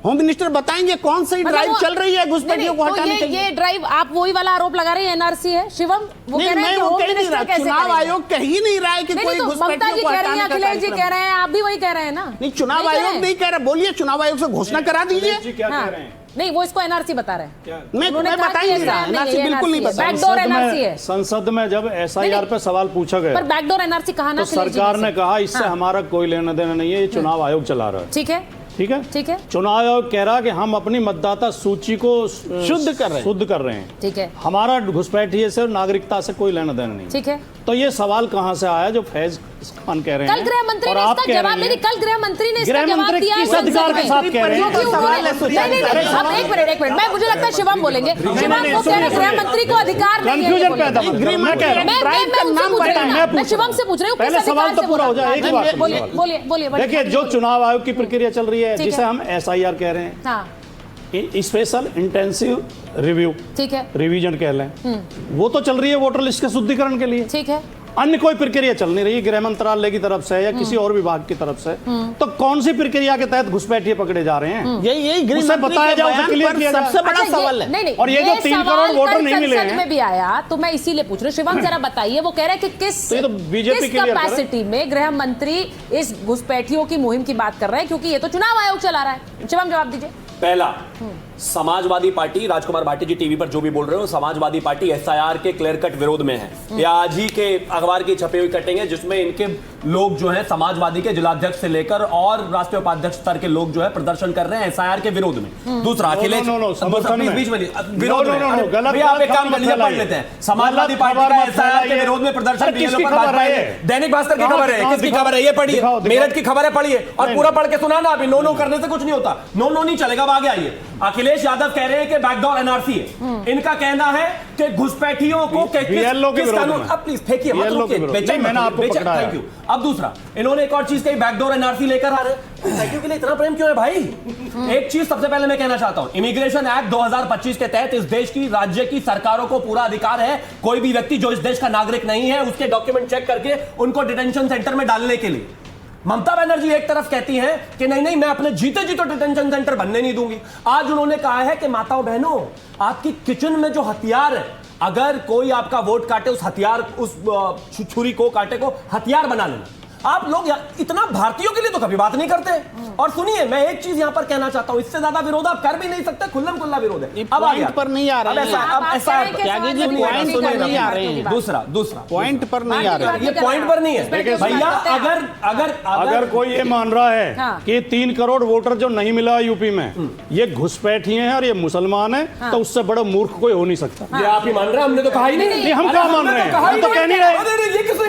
होम मिनिस्टर बताएंगे कौन सी ड्राइव चल रही है घुसपैठियों को हटाने के लिए? ये ड्राइव आप वही वाला आरोप लगा रहे हैं एनआरसी है शिवम, वो कह रहे हैं कि होम मिनिस्टर कैसे चुनाव आयोग कह ही नहीं रहा है कि कोई घुसपैठियों को हटाने का अखिलेश जी कह रहे हैं, आप भी वही कह रहे हैं ना? नहीं, चुनाव आयोग नहीं कह रहा, बोलिए चुनाव आयोग से घोषणा करा दीजिए। क्या कह रहे हैं? नहीं, वो इसको एनआरसी बता रहे हैं। मैं बता ही नहीं रहा, एनआरसी बिल्कुल नहीं बता। बैकडोर एनआरसी है। संसद में जब एसआईआर पे सवाल पूछा गया पर बैकडोर एनआरसी कहा ना, तो सरकार ने कहा इससे हमारा कोई लेना देना नहीं है, ये चुनाव आयोग चला रहा है। ठीक है, ठीक है, ठीक है। चुनाव आयोग कह रहा है कि हम अपनी मतदाता सूची को शुद्ध कर रहे हैं। ठीक है, हमारा घुसपैठिए से नागरिकता से कोई लेना देना नहीं। ठीक है, तो ये सवाल कहां से आया जो फैज खान कह रहे हैं? कल गृह मंत्री ने इसका जवाब नहीं, कल गृह मंत्री ने इसका जवाब दिया है। किस अधिकार के साथ कह रहे हैं? अब एक मिनट मैं, मुझे लगता है शिवम बोलेंगे। शिवम को कह रहे गृह मंत्री को अधिकार नहीं है। कंफ्यूजन पैदा मैं शिवम से पूछ रही हूँ, पहले सवाल तो पूरा हो जाए। एक बात बोलिए। देखिए, जो चुनाव आयोग की प्रक्रिया चल रही है जिसे हम एसआईआर कह रहे हैं, स्पेशल इंटेंसिव रिव्यू, ठीक है, रिवीजन कह लें, वो तो चल रही है वोटर लिस्ट के शुद्धिकरण के लिए। ठीक है, अन्य कोई प्रक्रिया चल नहीं रही गृह मंत्रालय की तरफ से या किसी और विभाग की तरफ से। तो कौन सी प्रक्रिया के तहत घुसपैठिए पकड़े जा रहे हैं? यही गृह बताया जाए, क्लियर किया जाए। सबसे बड़ा सवाल है। नहीं, और ये जो 3 करोड़ वोटर नहीं मिले हैं में भी आया, तो मैं इसीलिए पूछ रही हूँ। शिवम जरा बताइए, वो कह रहे हैं कि किस कैपेसिटी में गृह मंत्री इस घुसपैठियों की मुहिम की बात कर रहे हैं, क्योंकि ये तो चुनाव आयोग चला रहा है। शिवम जवाब दीजिए। पहला, समाजवादी पार्टी, राजकुमार भाटी जी टीवी पर जो भी बोल रहे हो, समाजवादी पार्टी एसआईआर के क्लियर कट विरोध में है। ये आज ही के अखबार की छपी हुई कटिंग है जिसमें इनके लोग जो हैं समाजवादी के जिलाध्यक्ष से लेकर और राष्ट्रीय उपाध्यक्ष स्तर के लोग जो है प्रदर्शन कर रहे हैं एसआईआर के विरोध में। दूसरा, अखिलेश बीच में विरोध में, आप एक काम कर लीजिए, पढ़ लेते हैं। समाजवादी पार्टी का एसआईआर के विरोध में प्रदर्शन, दैनिक भास्कर की खबर है। किसकी खबर है? ये पढ़िए, मेरठ की खबर है, पढ़िए और पूरा पढ़ के सुना ना। अभी नो करने से कुछ नहीं होता, नो नहीं चलेगा। आगे आइए। अखिलेश यादव कह रहे हैं कि बैकडोर एनआरसी है। इनका कहना है कि घुसपैठियों को किस कानून, अब प्लीज फेंकिए मत रोकिए, मैंने आपको पकड़ा है। Thank you. अब दूसरा, इन्होंने एक और चीज कही, बैकडोर एनआरसी लेकर आ रहे हैं। थैंक यू के लिए इतना प्रेम क्यों है भाई? एक चीज सबसे पहले मैं कहना चाहता हूं, इमिग्रेशन एक्ट 2025 के तहत इस देश की राज्य की सरकारों को पूरा अधिकार है कोई भी व्यक्ति जो इस देश का नागरिक नहीं है उसके डॉक्यूमेंट चेक करके उनको डिटेंशन सेंटर में डालने के लिए। ममता बनर्जी एक तरफ कहती हैं कि नहीं नहीं मैं अपने जीते जी तो डिटेंशन सेंटर बनने नहीं दूंगी। आज उन्होंने कहा है कि माताओं बहनों, आपकी किचन में जो हथियार है, अगर कोई आपका वोट काटे उस हथियार, उस छुरी को, कांटे को हथियार बना लेना। आप लोग इतना भारतीयों के लिए तो कभी बात नहीं करते। और सुनिए, मैं एक चीज यहां पर कहना चाहता हूं, इससे ज्यादा विरोध आप कर भी नहीं सकते, खुल्लम खुल्ला विरोध है। अब पॉइंट पर नहीं आ रहे हैं, अब ऐसा पॉइंट पर नहीं आ रहे हैं। दूसरा पॉइंट पर नहीं आ रहे हैं, ये पॉइंट पर नहीं है भैया। अगर कोई ये मान रहा है कि 3 करोड़ वोटर जो नहीं मिला यूपी में ये घुसपैठिए हैं और ये मुसलमान हैं, तो उससे बड़ा मूर्ख कोई हो नहीं सकता। ये आप ही मान रहे हैं, हमने तो कहा ही नहीं। हम क्या मान रहे हैं? हम तो कह नहीं रहे।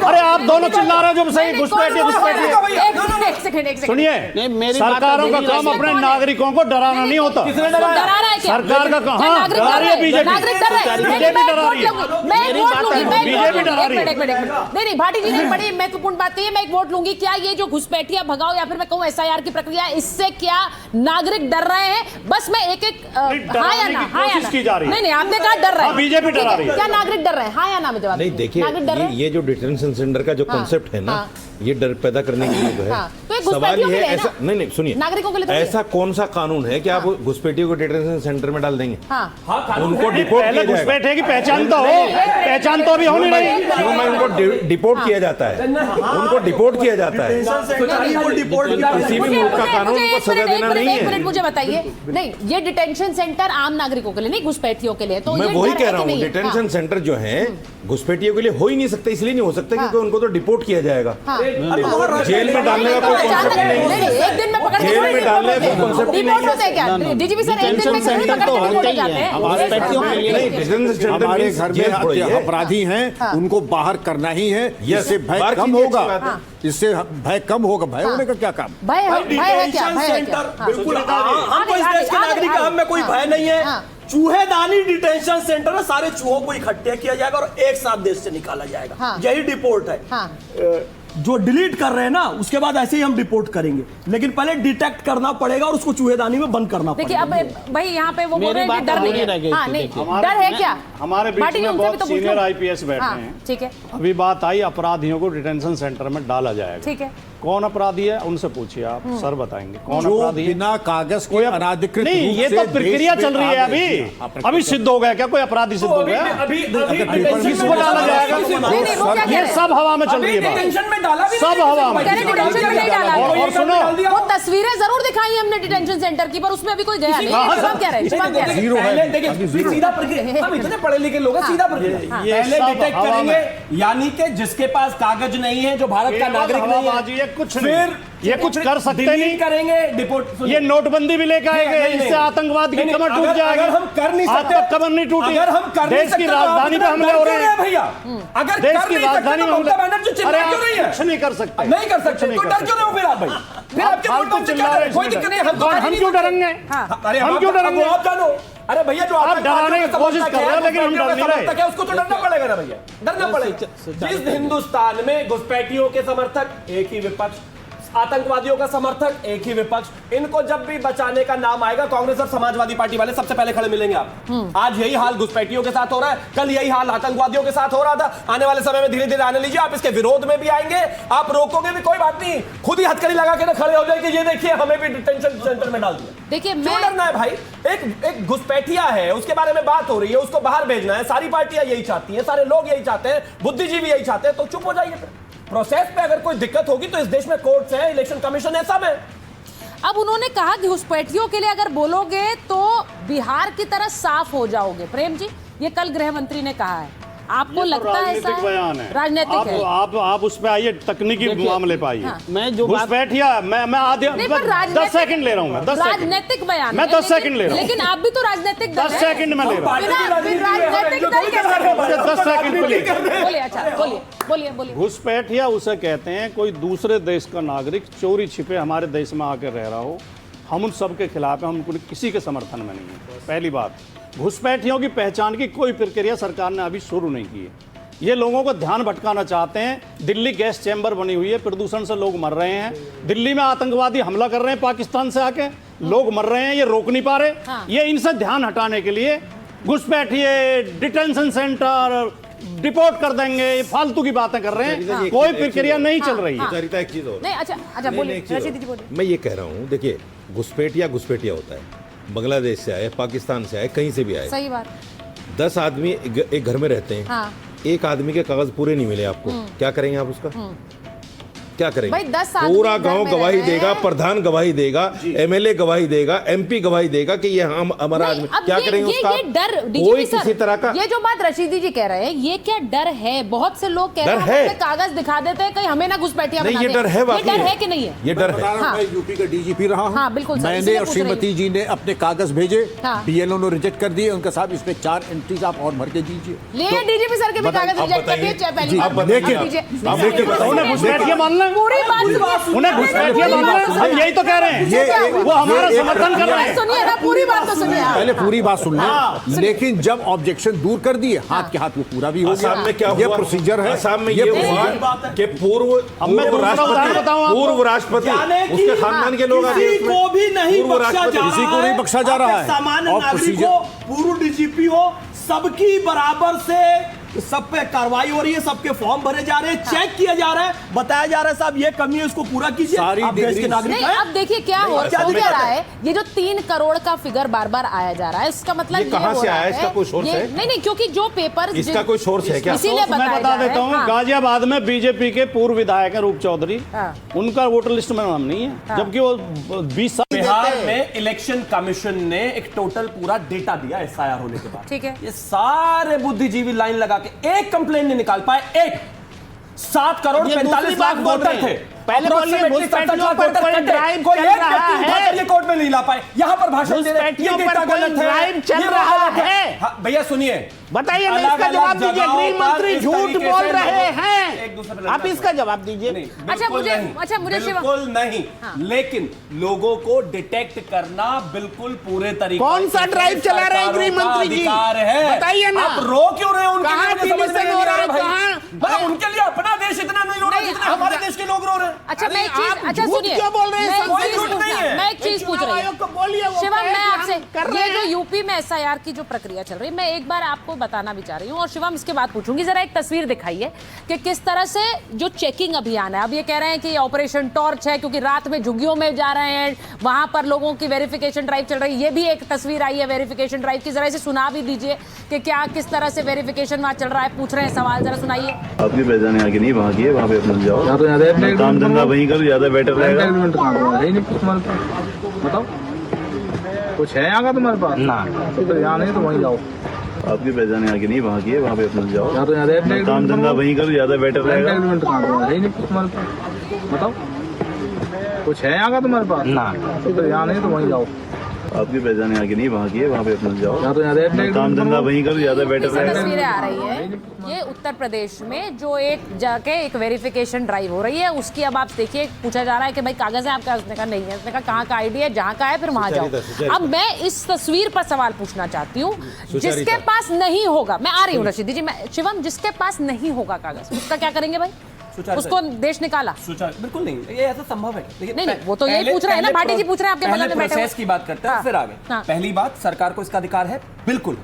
अरे आप दोनों चिल्ला रहे हो जब सही सुनिए, सरकारों का काम अपने नागरिकों को डराना नहीं होता। सरकार का काम डरा रही है बीजेपी डरा रही है, बीजेपी डरा रही है। नहीं भाटी जी ने बड़ी महत्वपूर्ण बात कही है। मैं एक वोट लूंगी, क्या ये जो घुसपैठिया भगाओ या फिर मैं कहूं एसआईआर की प्रक्रिया, इससे क्या नागरिक डर रहे हैं? बस मैं एक हाँ या ना, हाँ या ना। नहीं आपने कहा डर रहे हैं, बीजेपी डरा रही है। क्या नागरिक डर रहे हैं? हाँ या ना में जवाब। नहीं देखिए, ये जो डिटेंशन सेंटर का जो कॉन्सेप्ट है ना, ये डर पैदा करने के लिए जो है। तो सवाल ये है, ऐसा नहीं सुनिए, नागरिकों के लिए ऐसा कौन सा कानून है कि आप घुसपैठियों को डिटेंशन सेंटर में डाल देंगे? उनको डिपोर्ट किया जाएगा। घुसपैठे की पहचान तो हो, पहचान तो अभी होनी नहीं। उनको डिपोर्ट किया जाता है, उनको डिपोर्ट किया जाता है। किसी भी मुल्क का कानून उनको सजा देना नहीं है। एक मिनट मुझे बताइए, नहीं ये डिटेंशन सेंटर आम नागरिकों के लिए नहीं, घुसपैठियों के लिए। तो मैं वही कह रहा हूँ, डिटेंशन सेंटर जो है घुसपैठियों के लिए हो ही नहीं सकते। इसलिए नहीं हो सकता क्योंकि उनको तो डिपोर्ट किया जाएगा। जेल में डालने का कोई कॉन्सेप्ट नहीं है। एक दिन में पकड़ के जेल में डालने का कॉन्सेप्ट नहीं है। क्या डीजीपी सर एक दिन में पकड़ के डिपोर्ट हो जाते हैं? हमारे घर में अपराधी हैं, उनको बाहर करना ही है। इससे भय कम होगा, इससे भय कम होगा। भय होने का क्या काम? भय है क्या? बिल्कुल, हमको इस देश के नागरिक हैं, हम में कोई भय नहीं है। चूहेदानी डिटेंशन सेंटर में सारे चूहों को इकट्ठे किया जाएगा और एक साथ देश से निकाला जाएगा। यही डिपोर्ट है। जो डिलीट कर रहे हैं ना, उसके बाद ऐसे ही हम डिपोर्ट करेंगे, लेकिन पहले डिटेक्ट करना पड़ेगा और उसको चूहेदानी में बंद करना पड़ेगा। देखिए अब भाई यहाँ पे वो बोल रहे हैं कि डर नहीं है। हाँ, नहीं डर है क्या? हमारे बीच में बहुत सीनियर आईपीएस बैठे हैं, ठीक है। अभी बात आई अपराधियों को डिटेंशन सेंटर में डाला जाएगा, ठीक है। कौन अपराधी है उनसे पूछिए, आप सर बताएंगे कौन अपराधी है। बिना कागज कोई अनाधिकृत नहीं, ये तो प्रक्रिया चल रही है। अभी सिद्ध हो गया क्या? कोई अपराधी सिद्ध हो गया? किसको डाला जाएगा? ये सब हवा में चल रही है, सब हवा में। और सुनो, वो तस्वीरें जरूर दिखाई हमने डिटेंशन सेंटर की, पर उसमें अभी कोई गया नहीं। सब कह रहे हैं सीधा प्रक्रिया। हम इतने पढ़े लिखे लोग हैं, सीधा प्रक्रिया पहले डिटेक्ट करेंगे, यानी कि जिसके पास कागज नहीं है, जो भारत का नागरिक नहीं है, कुछ फिर ये कुछ कर सकते नहीं करेंगे। डिपोर्ट ये नोटबंदी भी लेकर आएंगे, इससे आतंकवाद की कमर टूट जाएगा। हम कर नहीं सकते, कमर नहीं टूटी। अगर हम कर नहीं देश की राजधानी पे हमले हो रहे हैं भैया। अगर देश की राजधानी में हमले, कुछ नहीं कर सकते, नहीं कर सकते, तो डर क्यों रहे हो फिर आप भाई? फिर आपके कोई दिक्कत नहीं। हम क्यों डरेंगे? अरे हम क्यों डरेंगे? आप जानो। अरे भैया जो आप डराने की कोशिश कर रहे हो, लेकिन हम डर नहीं रहे। उसको तो डरना पड़ेगा ना भैया, डरना पड़ेगा। जिस हिंदुस्तान में घुसपैठियों के समर्थक एक ही विपक्ष, आतंकवादियों का समर्थक एक ही विपक्ष, इनको जब भी बचाने का नाम आएगा कांग्रेस और समाजवादी पार्टी वाले सबसे पहले खड़े मिलेंगे आप। आज यही हाल घुसपैठियों के साथ हो रहा है, कल यही हाल आतंकवादियों के साथ हो रहा था। आने वाले समय में धीरे धीरे आने लीजिए, आप इसके विरोध में भी आएंगे, आप रोकोगे भी, कोई बात नहीं, खुद ही हथकड़ी लगा के ना खड़े हो जाएंगे, ये देखिए हमें भी डिटेंशन सेंटर में डाल दिया। देखिए क्यों डरना है भाई? एक घुसपैठिया है, उसके बारे में बात हो रही है, उसको बाहर भेजना है। सारी पार्टियां यही चाहती हैं, सारे लोग यही चाहते हैं, बुद्धिजीवी यही चाहते हैं, तो चुप हो जाइए। प्रोसेस पे अगर कोई दिक्कत होगी तो इस देश में कोर्ट्स है, इलेक्शन कमीशन है, सब है। अब उन्होंने कहा कि घुसपैठियों के लिए अगर बोलोगे तो बिहार की तरह साफ हो जाओगे। प्रेम जी, ये कल गृह मंत्री ने कहा है, आपको लगता है ऐसा? बयान है, राजनीतिक है। आप उस पे आइए, तकनीकी मामले पे आइए। मैं जो घुसपैठिया मैं आधे 10 सेकंड ले रहा हूँ, मैं 10 सेकंड राजनीतिक बयान, मैं 10 सेकंड ले रहा हूँ, लेकिन आप भी तो राजनीतिक 10 सेकंड में ले रहा हूँ। राजनीतिक दल कैसे? 10 सेकंड बोलिए, अच्छा बोलिए। घुसपैठिया उसे कहते हैं कोई दूसरे देश का नागरिक चोरी छिपे हमारे देश में आकर रह रहा हो, हम उन सब के खिलाफ हैं, हम उनको किसी के समर्थन में नहीं है। पहली बात, घुसपैठियों की पहचान की कोई प्रक्रिया सरकार ने अभी शुरू नहीं की है। ये लोगों को ध्यान भटकाना चाहते हैं। दिल्ली गैस चैम्बर बनी हुई है, प्रदूषण से लोग मर रहे हैं। दिल्ली में आतंकवादी हमला कर रहे हैं पाकिस्तान से आके, लोग मर रहे हैं, ये रोक नहीं पा रहे। हाँ। ये इनसे ध्यान हटाने के लिए घुसपैठिए, डिटेंशन सेंटर, डिपोर्ट कर देंगे, ये फालतू की बातें कर रहे हैं। कोई प्रक्रिया नहीं चल रही है। सरिता एक चीज और नहीं, अच्छा बोलिए रशीद जी, बोलिए। मैं ये कह रहा हूँ, देखिए घुसपैठिया होता है, बांग्लादेश से आए, पाकिस्तान से आए, कहीं से भी आए। सही बात। 10 आदमी एक घर में रहते हैं। हाँ। एक आदमी के कागज पूरे नहीं मिले आपको, क्या करेंगे आप उसका? क्या करेंगे भाई? 10 आदमी पूरा घर गांव में गवाही रह रहे देगा, हैं। प्रधान गवाही देगा, एमएलए गवाही देगा, एमपी गवाही देगा कि ये हम हमारा आदमी। क्या करेंगे उसका? ये डर कोई किसी तरह का, ये जो बात रशीदी जी कह रहे हैं, ये क्या डर है? बहुत से लोग कह रहे हैं हमें कागज दिखा देते हैं, कहीं हमें ना घुसपैठिया बना ये दें। डर है, ये डर है कि नहीं है? ये डर है। हाँ। मैं यूपी का डीजीपी रहा हूँ। हाँ, बिल्कुल सर, मैंने इसलिए और पूछ रही हूँ। श्रीमती जी ने अपने कागज भेजे, हाँ। बीएलओ ने रिजेक्ट कर दिए। उनका साहब इसमें 4 एंट्रीज आप और भर के दीजिए। ले डीजीपी सर के भी कागज रिजेक्ट कर दिए, चाहे पहली बार। उन्हें घुसपैठिया मानना है, पूरी बात उन्हें घुसपैठिया मानना है, हम यही तो कह रहे हैं। वो हमारा समर्थन कर रहे हैं। सुनिए ना, पूरी बात तो सुनिए आप। पहले पूरी बात सुन लें। लेकिन जब ऑब्जेक्शन दूर कर दिए, हाथ के हाथ वो पूरा भी हो गया। असम में क्या ये हुआ? प्रोसीजर है। असम में ये हुआ कि पूर्व राष्ट्रपति, उसके खानदान के लोग किसी को भी नहीं बख्शा जा रहा है। किसी को नहीं बख्शा जा रहा है। सामान्य और नागरिक प्रोसीजर हो, पूर्व डीजीपी हो, सबकी बराबर से सब पे कार्रवाई हो रही है, सबके फॉर्म भरे जा रहे हैं, चेक किया जा रहा है, बताया जा रहा है साहब ये कमी है, इसको पूरा कीजिए। आप देश के नागरिक नहीं, हैं। अब देखिए क्या हो क्या रहा है। ये जो 3 करोड़ का फिगर बार बार आया जा रहा है, इसका मतलब ये कहाँ से आया है? इसका कोई सोर्स है? नहीं, क्योंकि जो पेपर, इसका कोई सोर्स है क्या? इसीलिए मैं बता देता हूँ, गाजियाबाद में बीजेपी के पूर्व विधायक हैं रूप चौधरी, उनका वोटर लिस्ट में नाम नहीं है, जबकि वो 20 साल। बिहार में इलेक्शन कमीशन ने एक टोटल पूरा डेटा दिया एसआईआर होने के बाद। ठीक है। ये सारे बुद्धिजीवी लाइन लगा के एक कंप्लेंट नहीं निकाल पाए। एक 7 करोड़ 45 लाख वोटर थे। पहले बोलिए, घुसपैठियों पर कोई ड्राइव चल रहा है, कोर्ट में नहीं ला पाए, यहाँ पर भाषण दे रहे हैं, ये डेटा गलत है, ड्राइव चल रहा है। हाँ, भैया सुनिए, बताइए ना, इसका जवाब दीजिए। गृह मंत्री झूठ बोल रहे हैं, आप इसका जवाब दीजिए। अच्छा मुझे बिल्कुल नहीं, लेकिन लोगों को डिटेक्ट करना बिल्कुल पूरे तरीके। कौन सा ड्राइव चला रहे हैं गृह मंत्री जी? बताइए ना, आप रो क्यों रहे हो? कहाँ डिलीशन हो रहा है? कहाँ? उनके लिए अपना देश इतना नहीं रो रहा जितना हमारे देश के लोग रो रहे हैं। अच्छा मैं एक चीज, अच्छा सुनिए, क्यों बोल रहे हैं? मैं एक चीज पूछ रही हूँ शिवम, मैं आपसे, ये जो यूपी में एसआईआर की जो प्रक्रिया चल रही है, मैं एक बार आपको बताना भी चाह रही हूँ, और शिवम इसके बाद पूछूंगी। जरा एक तस्वीर दिखाइए कि किस तरह से जो चेकिंग अभियान है, अब ये कह रहे हैं कि ऑपरेशन टॉर्च है क्योंकि रात में झुग्गियों में जा रहे हैं, वहां पर लोगों की वेरिफिकेशन ड्राइव चल रही है। ये भी एक तस्वीर आई है वेरिफिकेशन ड्राइव की, जरा इसे सुना भी दीजिए कि क्या किस तरह से वेरिफिकेशन वहां चल रहा है। पूछ रहे हैं सवाल, जरा सुनाइए। आपकी पहचान आगे नहीं, वहाँ की है, वहाँ पे अपना जाओ, काम धंधा वहीं करो, ज्यादा बेटर रहेगा। बताओ कुछ है यहाँ का तुम्हारे पास? ना, तो यहाँ नहीं तो वहीं जाओ। आपकी पहचान आगे नहीं, वहाँ की है, वहाँ पे अपना जाओ, काम धंधा वहीं करो, ज्यादा बेटर रहेगा। बताओ कुछ है यहाँ का तुम्हारे पास? ना, तो यहाँ नहीं तो वहीं जाओ। आपकी पहचान आगे नहीं, वहाँ की है, वहाँ पे अपना जाओ, काम धंधा वहीं करो, ज्यादा बेटर रहेगा। तस्वीरें आ रही है ये उत्तर प्रदेश में, जो एक जाके एक वेरिफिकेशन ड्राइव हो रही है, उसकी अब आप देखिए, पूछा जा रहा है कि भाई कागज है आपका? उसने कहा नहीं है। उसने कहा कहाँ का आईडी है? जहाँ का है फिर वहां जाओ। अब मैं इस तस्वीर पर सवाल पूछना चाहती हूँ, जिसके पास नहीं होगा, मैं आ रही हूँ रशीदी जी, मैं शिवम, जिसके पास नहीं होगा कागज, उसका क्या करेंगे भाई? उसको देश निकाला? बिल्कुल नहीं, ये ऐसा संभव है। नहीं, वो तो यही पूछ रहे हैं ना, भाटी जी पूछ रहे हैं आपके बगल में बैठे प्रोसेस की बात करते हैं, फिर आगे। पहली बात, सरकार को इसका अधिकार है, बिल्कुल।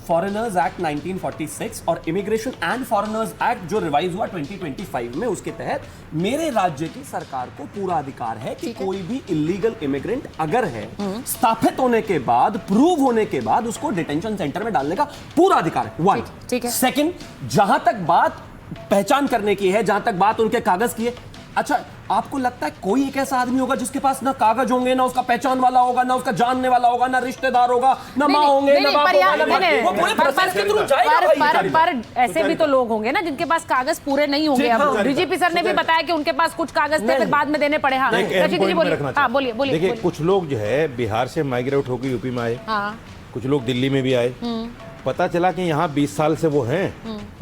फॉरेनर्स एक्ट 1946 और इमिग्रेशन एंड फॉरेनर्स एक्ट जो रिवाइज हुआ 2025 में, उसके तहत मेरे राज्य की सरकार को पूरा अधिकार है कि कोई भी इलीगल इमिग्रेंट अगर है, स्थापित होने के बाद, प्रूव होने के बाद, उसको डिटेंशन सेंटर में डालने का पूरा अधिकार है। 1 सेकंड, जहां तक बात पहचान करने की है, जहां तक बात उनके कागज की है, अच्छा आपको लगता है कोई एक ऐसा आदमी होगा जिसके पास ना कागज होंगे, ना उसका पहचान वाला होगा, ना उसका जानने वाला होगा, ना रिश्तेदार होगा, ना माँ होंगे, ना बाप होगा, वो पूरे प्रोसेस के थ्रू जाएगा। पर ऐसे भी तो लोग होंगे ना जिनके पास कागज पूरे नहीं होंगे। अब डीजीपी सर ने भी बताया कि उनके पास कुछ कागज थे, फिर बाद में देने पड़े। हाँ, बोलिए। देखिए कुछ लोग जो है बिहार से माइग्रेट होकर यूपी में आए, कुछ लोग दिल्ली में भी आए, पता चला कि यहाँ 20 साल से वो हैं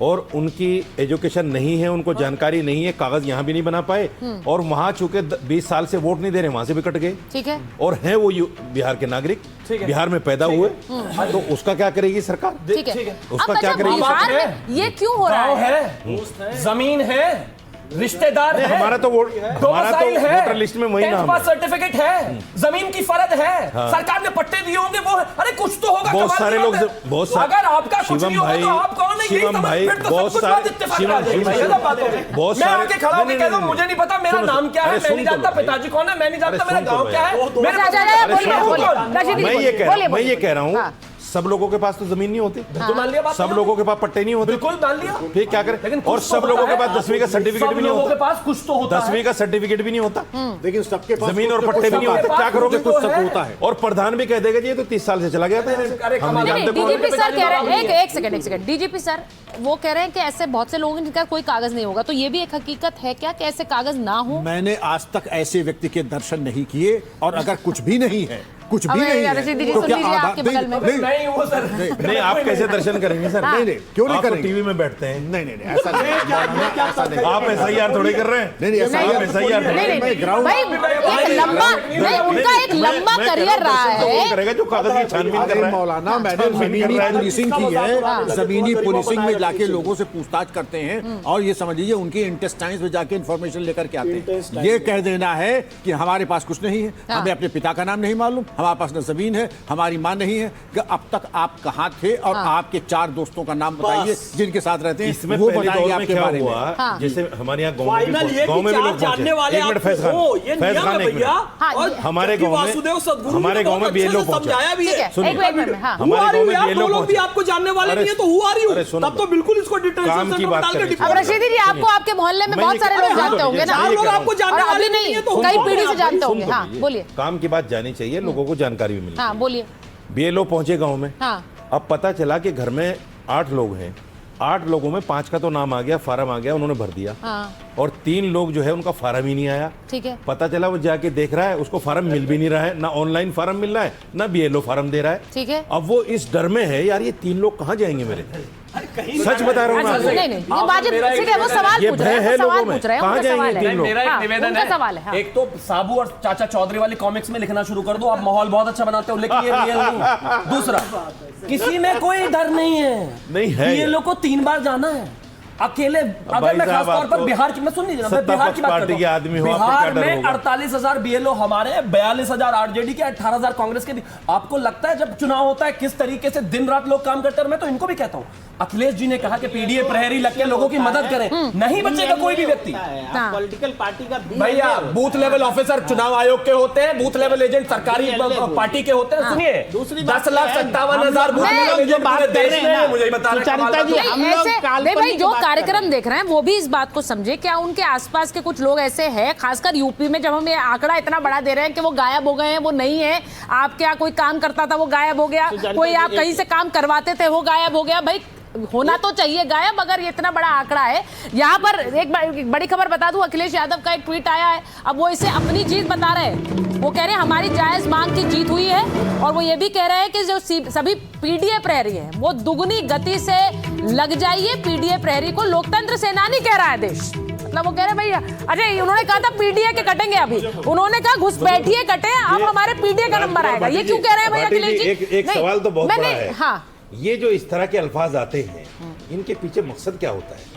और उनकी एजुकेशन नहीं है, उनको जानकारी नहीं है, कागज यहाँ भी नहीं बना पाए और वहाँ चूंकि 20 साल से वोट नहीं दे रहे, वहां से भी कट गए। ठीक है। और हैं वो बिहार के नागरिक, बिहार में पैदा हुए, तो उसका क्या करेगी सरकार? ठीक है। उसका क्या करेगी? बिहार में ये क्यों हो रहा है? जमीन है, रिश्तेदार है, हमारा तो वोटर लिस्ट में वही नाम है, सर्टिफिकेट है, जमीन की फर्द है, सरकार ने पट्टे दिए होंगे, वो अरे कुछ तो होगा। बहुत सारे लोग, बहुत सारे, अगर आपका कुछ नहीं होगा तो आप कौन है? शिवम भाई, बहुत सारे, बहुत मैं आके खड़ा होकर कह दूं मुझे नहीं पता मेरा नाम क्या है, मैं नहीं जानता पिताजी कौन है, मैं नहीं जानता मेरा गांव क्या है, मैं ये कह रहा हूँ सब लोगों के पास तो जमीन नहीं होती, सब लोगों के पास पट्टे नहीं होते, बिल्कुल मान लिया, फिर क्या करें? और सब लोगों के पास 10वीं का सर्टिफिकेट भी नहीं होता, पास कुछ तो होता है, 10वीं का सर्टिफिकेट भी नहीं होता, लेकिन सबके पास जमीन और पट्टे भी नहीं होते, क्या करोगे? कुछ सब होता है। और प्रधान भी कह देगा जी ये तो 30 साल से चला गया था। हम जानते डीजीपी सर कह रहे हैं, एक सेकंड, डीजीपी सर वो कह रहे हैं कि ऐसे बहुत से लोग हैं जिनका कोई कागज नहीं होगा, तो ये भी एक हकीकत है क्या कि ऐसे कागज ना हो? मैंने आज तक ऐसे व्यक्ति के दर्शन नहीं किए, और अगर कुछ भी नहीं है, कुछ भी नहीं है, तो क्या नहीं, आप कैसे दर्शन करेंगे सर? नहीं, क्यों नहीं करेंगे? टीवी में बैठते हैं। नहीं, ऐसा नहीं। आप SIR थोड़े कर रहे हैं? नहीं, SIR उनका एक लंबा करियर रहा है, करेगा जो कागज की छानबीन कर रहा है। मौलाना, मैंने जमीनी पुलिसिंग की है, जमीनी पुलिसिंग में जाके लोगों से पूछताछ करते हैं और ये समझ लीजिए उनके इंटेस्टाइन्स में जाके इंफॉर्मेशन लेकर के आते हैं। ये कह देना है कि हमारे पास कुछ नहीं है, हमें अपने पिता का नाम नहीं मालूम, हमारे पास न जमीन है, हमारी मां नहीं है, कि अब तक आप कहां थे और आपके 4 दोस्तों का नाम बताइए जिनके साथ रहते हैं, इसमें वो पहले बताइए दौर में आपके क्या बारे में। हुआ। जैसे हमारे यहाँ गांव में भी लोग पहुंचे। एक मिनट फैज खान, हमारे गांव में BLO पहुंचा, हमारे गांव में BLO लोग भी आपको जानने वाले नहीं है, तो हुआ रही हूं, तब तो बिल्कुल इसको काम की बात करें। अब रशीदी जी आपको आपके मोहल्ले में बहुत सारे लोग जानते होंगे ना, लोग आपको जानने वाले नहीं है, तो कई पीढ़ी से जानते होंगे। हाँ बोलिए। काम की बात जानी चाहिए, लोगों को जानकारी भी मिले। हाँ बोलिए। BLO पहुंचे गांव में, हाँ। अब पता चला कि घर में 8 लोग हैं, 8 लोगों में 5 का तो नाम आ गया, फार्म आ गया, उन्होंने भर दिया, हाँ। और 3 लोग जो है उनका फार्म ही नहीं आया। ठीक है। पता चला वो जाके देख रहा है, उसको फार्म मिल भी नहीं रहा है, ना ऑनलाइन फार्म मिल रहा है, ना BLO फार्म दे रहा है। ठीक है। अब वो इस डर में है, यार ये 3 लोग कहाँ जाएंगे मेरे? सच बता रहा हूँ मैं आपको। नहीं, ये वाजिब, ठीक है, वो सवाल पूछ रहे हैं, सवाल पूछ रहे हैं, कहाँ जाएंगे 3 लोग? मेरा एक निवेदन है, एक तो साबू और चाचा चौधरी वाली कॉमिक्स में लिखना शुरू कर दो, आप माहौल बहुत अच्छा बनाते हो, लेकिन ये रियल नहीं। दूसरा, किसी में कोई डर नहीं है, ये लोग को 3 बार जाना है अकेले। अगर मैं खास तौर पर बिहार की, मैं सुन लीजिए, मैं बिहार की बात करता हूं, बिहार में 48,000 BLO हमारे, 42,000 RJD के, 18,000 कांग्रेस के। आपको लगता है जब चुनाव होता है किस तरीके से दिन रात लोग काम करते हैं? मैं तो इनको भी कहता हूं, अखिलेश जी ने कहा कि PDA प्रहरी लग के लोगों की मदद करें, नहीं बचेगा कोई भी व्यक्ति। पॉलिटिकल पार्टी का भैया बूथ लेवल ऑफिसर चुनाव आयोग के होते हैं, बूथ लेवल एजेंट सरकारी पार्टी के होते हैं। सुनिए, 10,57,000 बूथ लेवल एजेंट पूरे देश में, मुझे बता रहे भाई जो कार्यक्रम देख रहे हैं वो भी इस बात को समझे, क्या उनके आसपास के कुछ लोग ऐसे हैं, खासकर यूपी में, जब हम ये आंकड़ा इतना बड़ा दे रहे हैं कि वो गायब हो गए हैं, वो नहीं है, आप क्या कोई काम करता था वो गायब हो गया, कोई आप कहीं से काम करवाते थे वो गायब हो गया, भाई होना तो चाहिए गायब अगर ये इतना बड़ा आंकड़ा है। यहाँ पर एक बड़ी खबर बता दूं, अखिलेश यादव का एक ट्वीट आया है, अब वो इसे अपनी जीत बता रहे हैं, वो कह रहे हैं हमारी जायज मांग की जीत हुई है, और वो ये भी कह रहे हैं कि जो सभी PDA प्रहरी हैं वो दुगनी गति से लग जाइए, PDA प्रहरी को लोकतंत्र सेनानी कह रहा है देश। मतलब वो कह रहे भैया, अरे उन्होंने कहा था PDA के कटेंगे, अभी उन्होंने कहा घुसपैठिए कटे, अब हमारे PDA का नंबर आएगा, ये क्यों कह रहे हैं भैया अखिलेश जी? एक सवाल तो बहुत बड़ा है। हाँ, ये जो इस तरह के अल्फाज आते हैं, इनके पीछे मकसद क्या होता है?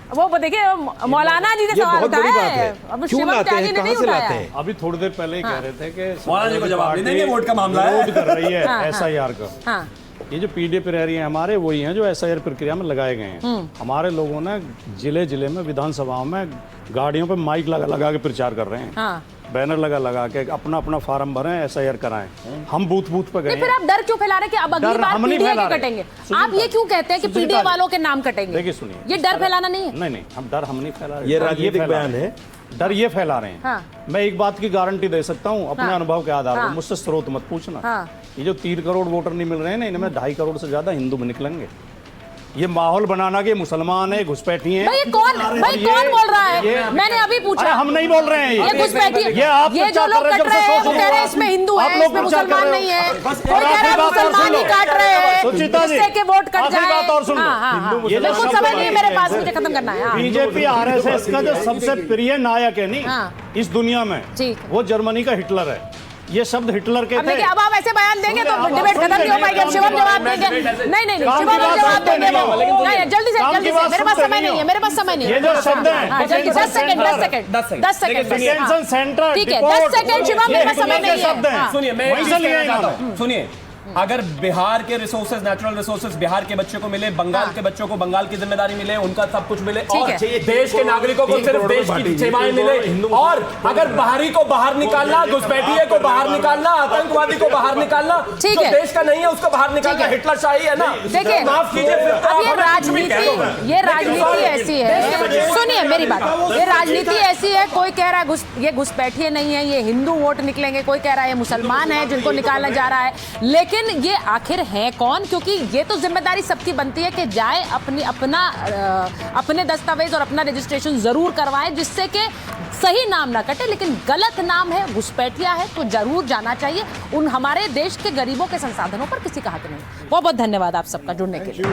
वो देखिए मौलाना जी ने सवाल उठाया, अब क्यों लाते हैं, कहां से लाते हैं? अभी थोड़ी देर पहले कह रहे थे कि मौलाना जी को जवाब देंगे, वोट का मामला है, विरोध कर रही है SIR का। हाँ। ये जो PDA प्रहरी हैं हमारे, वही हैं जो SIR प्रक्रिया में लगाए गए हैं। हमारे लोगों ने जिले में, विधानसभाओं में गाड़ियों पे माइक लगा के प्रचार कर रहे हैं, हाँ। बैनर लगा के अपना फार्म भरें, SIR कराएं। हम बूथ पे गए। फिर आप डर क्यों फैला रहे कि अब अगली बार PDA के कटेंगे? आप ये क्यों कहते हैं कि PDA वालों के नाम कटेंगे? देखिए सुनिए, ये डर फैलाना नहीं है। नहीं, हम डर हम नहीं फैला रहे, ये राजनीतिक बयान है, डर ये फैला रहे हैं। हाँ। मैं एक बात की गारंटी दे सकता हूँ अपने अनुभव के आधार पर, मुझसे स्रोत मत पूछना। ये जो 3 करोड़ वोटर नहीं मिल रहे हैं ना, इनमें 2.5 करोड़ से ज्यादा हिंदू में निकलेंगे। ये माहौल बनाना कि मुसलमान है, घुसपैठी हैं। भाई कौन बोल रहा है? मैंने अभी पूछा। हम नहीं बोल रहे हैं ये घुसपैठी है। ये जो लोग कट रहे हैं वो कह रहे हैं इसमें हिंदू है, इसमें मुसलमान नहीं है। कोई कह रहा है मुसलमान ही काट रहे हैं, जिससे के वोट कट जाए। बिल्कुल समय नहीं मेरे पास, मुझे खत्म करना है। बीजेपी आरएसएस का जो सबसे प्रिय नायक है नहीं इस दुनिया में, वो जर्मनी का हिटलर है। ये शब्द हिटलर के थे। अब आप ऐसे बयान देंगे तो डिबेट खत्म नहीं हो पाएगी। अब शिवम जवाब देंगे। नहीं शिवम जवाब देंगे। जल्दी से मेरे पास समय नहीं है। ये जो शब्द है जल्दी 10 सेकंड ठीक है 10 सेकंड शिवम, मेरे पास समय नहीं है। सुनिए मैं सुनिए, अगर बिहार के रिसोर्सेज, नेचुरल रिसोर्सेज बिहार के बच्चों को मिले, बंगाल के बच्चों को बंगाल की जिम्मेदारी मिले, उनका सब कुछ मिले, और देश के नागरिकों को सिर्फ देश की सेवाएं मिले, और अगर बाहरी को बाहर निकालना, घुसपैठिए को बाहर निकालना, आतंकवादी को बाहर निकालना, जो देश का नहीं है उसको बाहर निकालना हिटलर शाही है ना। देखिए माफ कीजिए, अब ये राजनीति ऐसी है। सुनिए मेरी बात, ये राजनीति ऐसी है। कोई कह रहा है ये घुसपैठिए नहीं है, ये हिंदू वोट निकलेंगे, कोई कह रहा है ये मुसलमान है जिनको निकालना जा रहा है। लेकिन ये आखिर है कौन? क्योंकि ये तो जिम्मेदारी सबकी बनती है कि जाए अपने दस्तावेज और अपना रजिस्ट्रेशन जरूर करवाएं, जिससे कि सही नाम ना कटे। लेकिन गलत नाम है, घुसपैठिया है, तो जरूर जाना चाहिए। उन हमारे देश के गरीबों के संसाधनों पर किसी का हक नहीं। बहुत बहुत धन्यवाद आप सबका जुड़ने के लिए।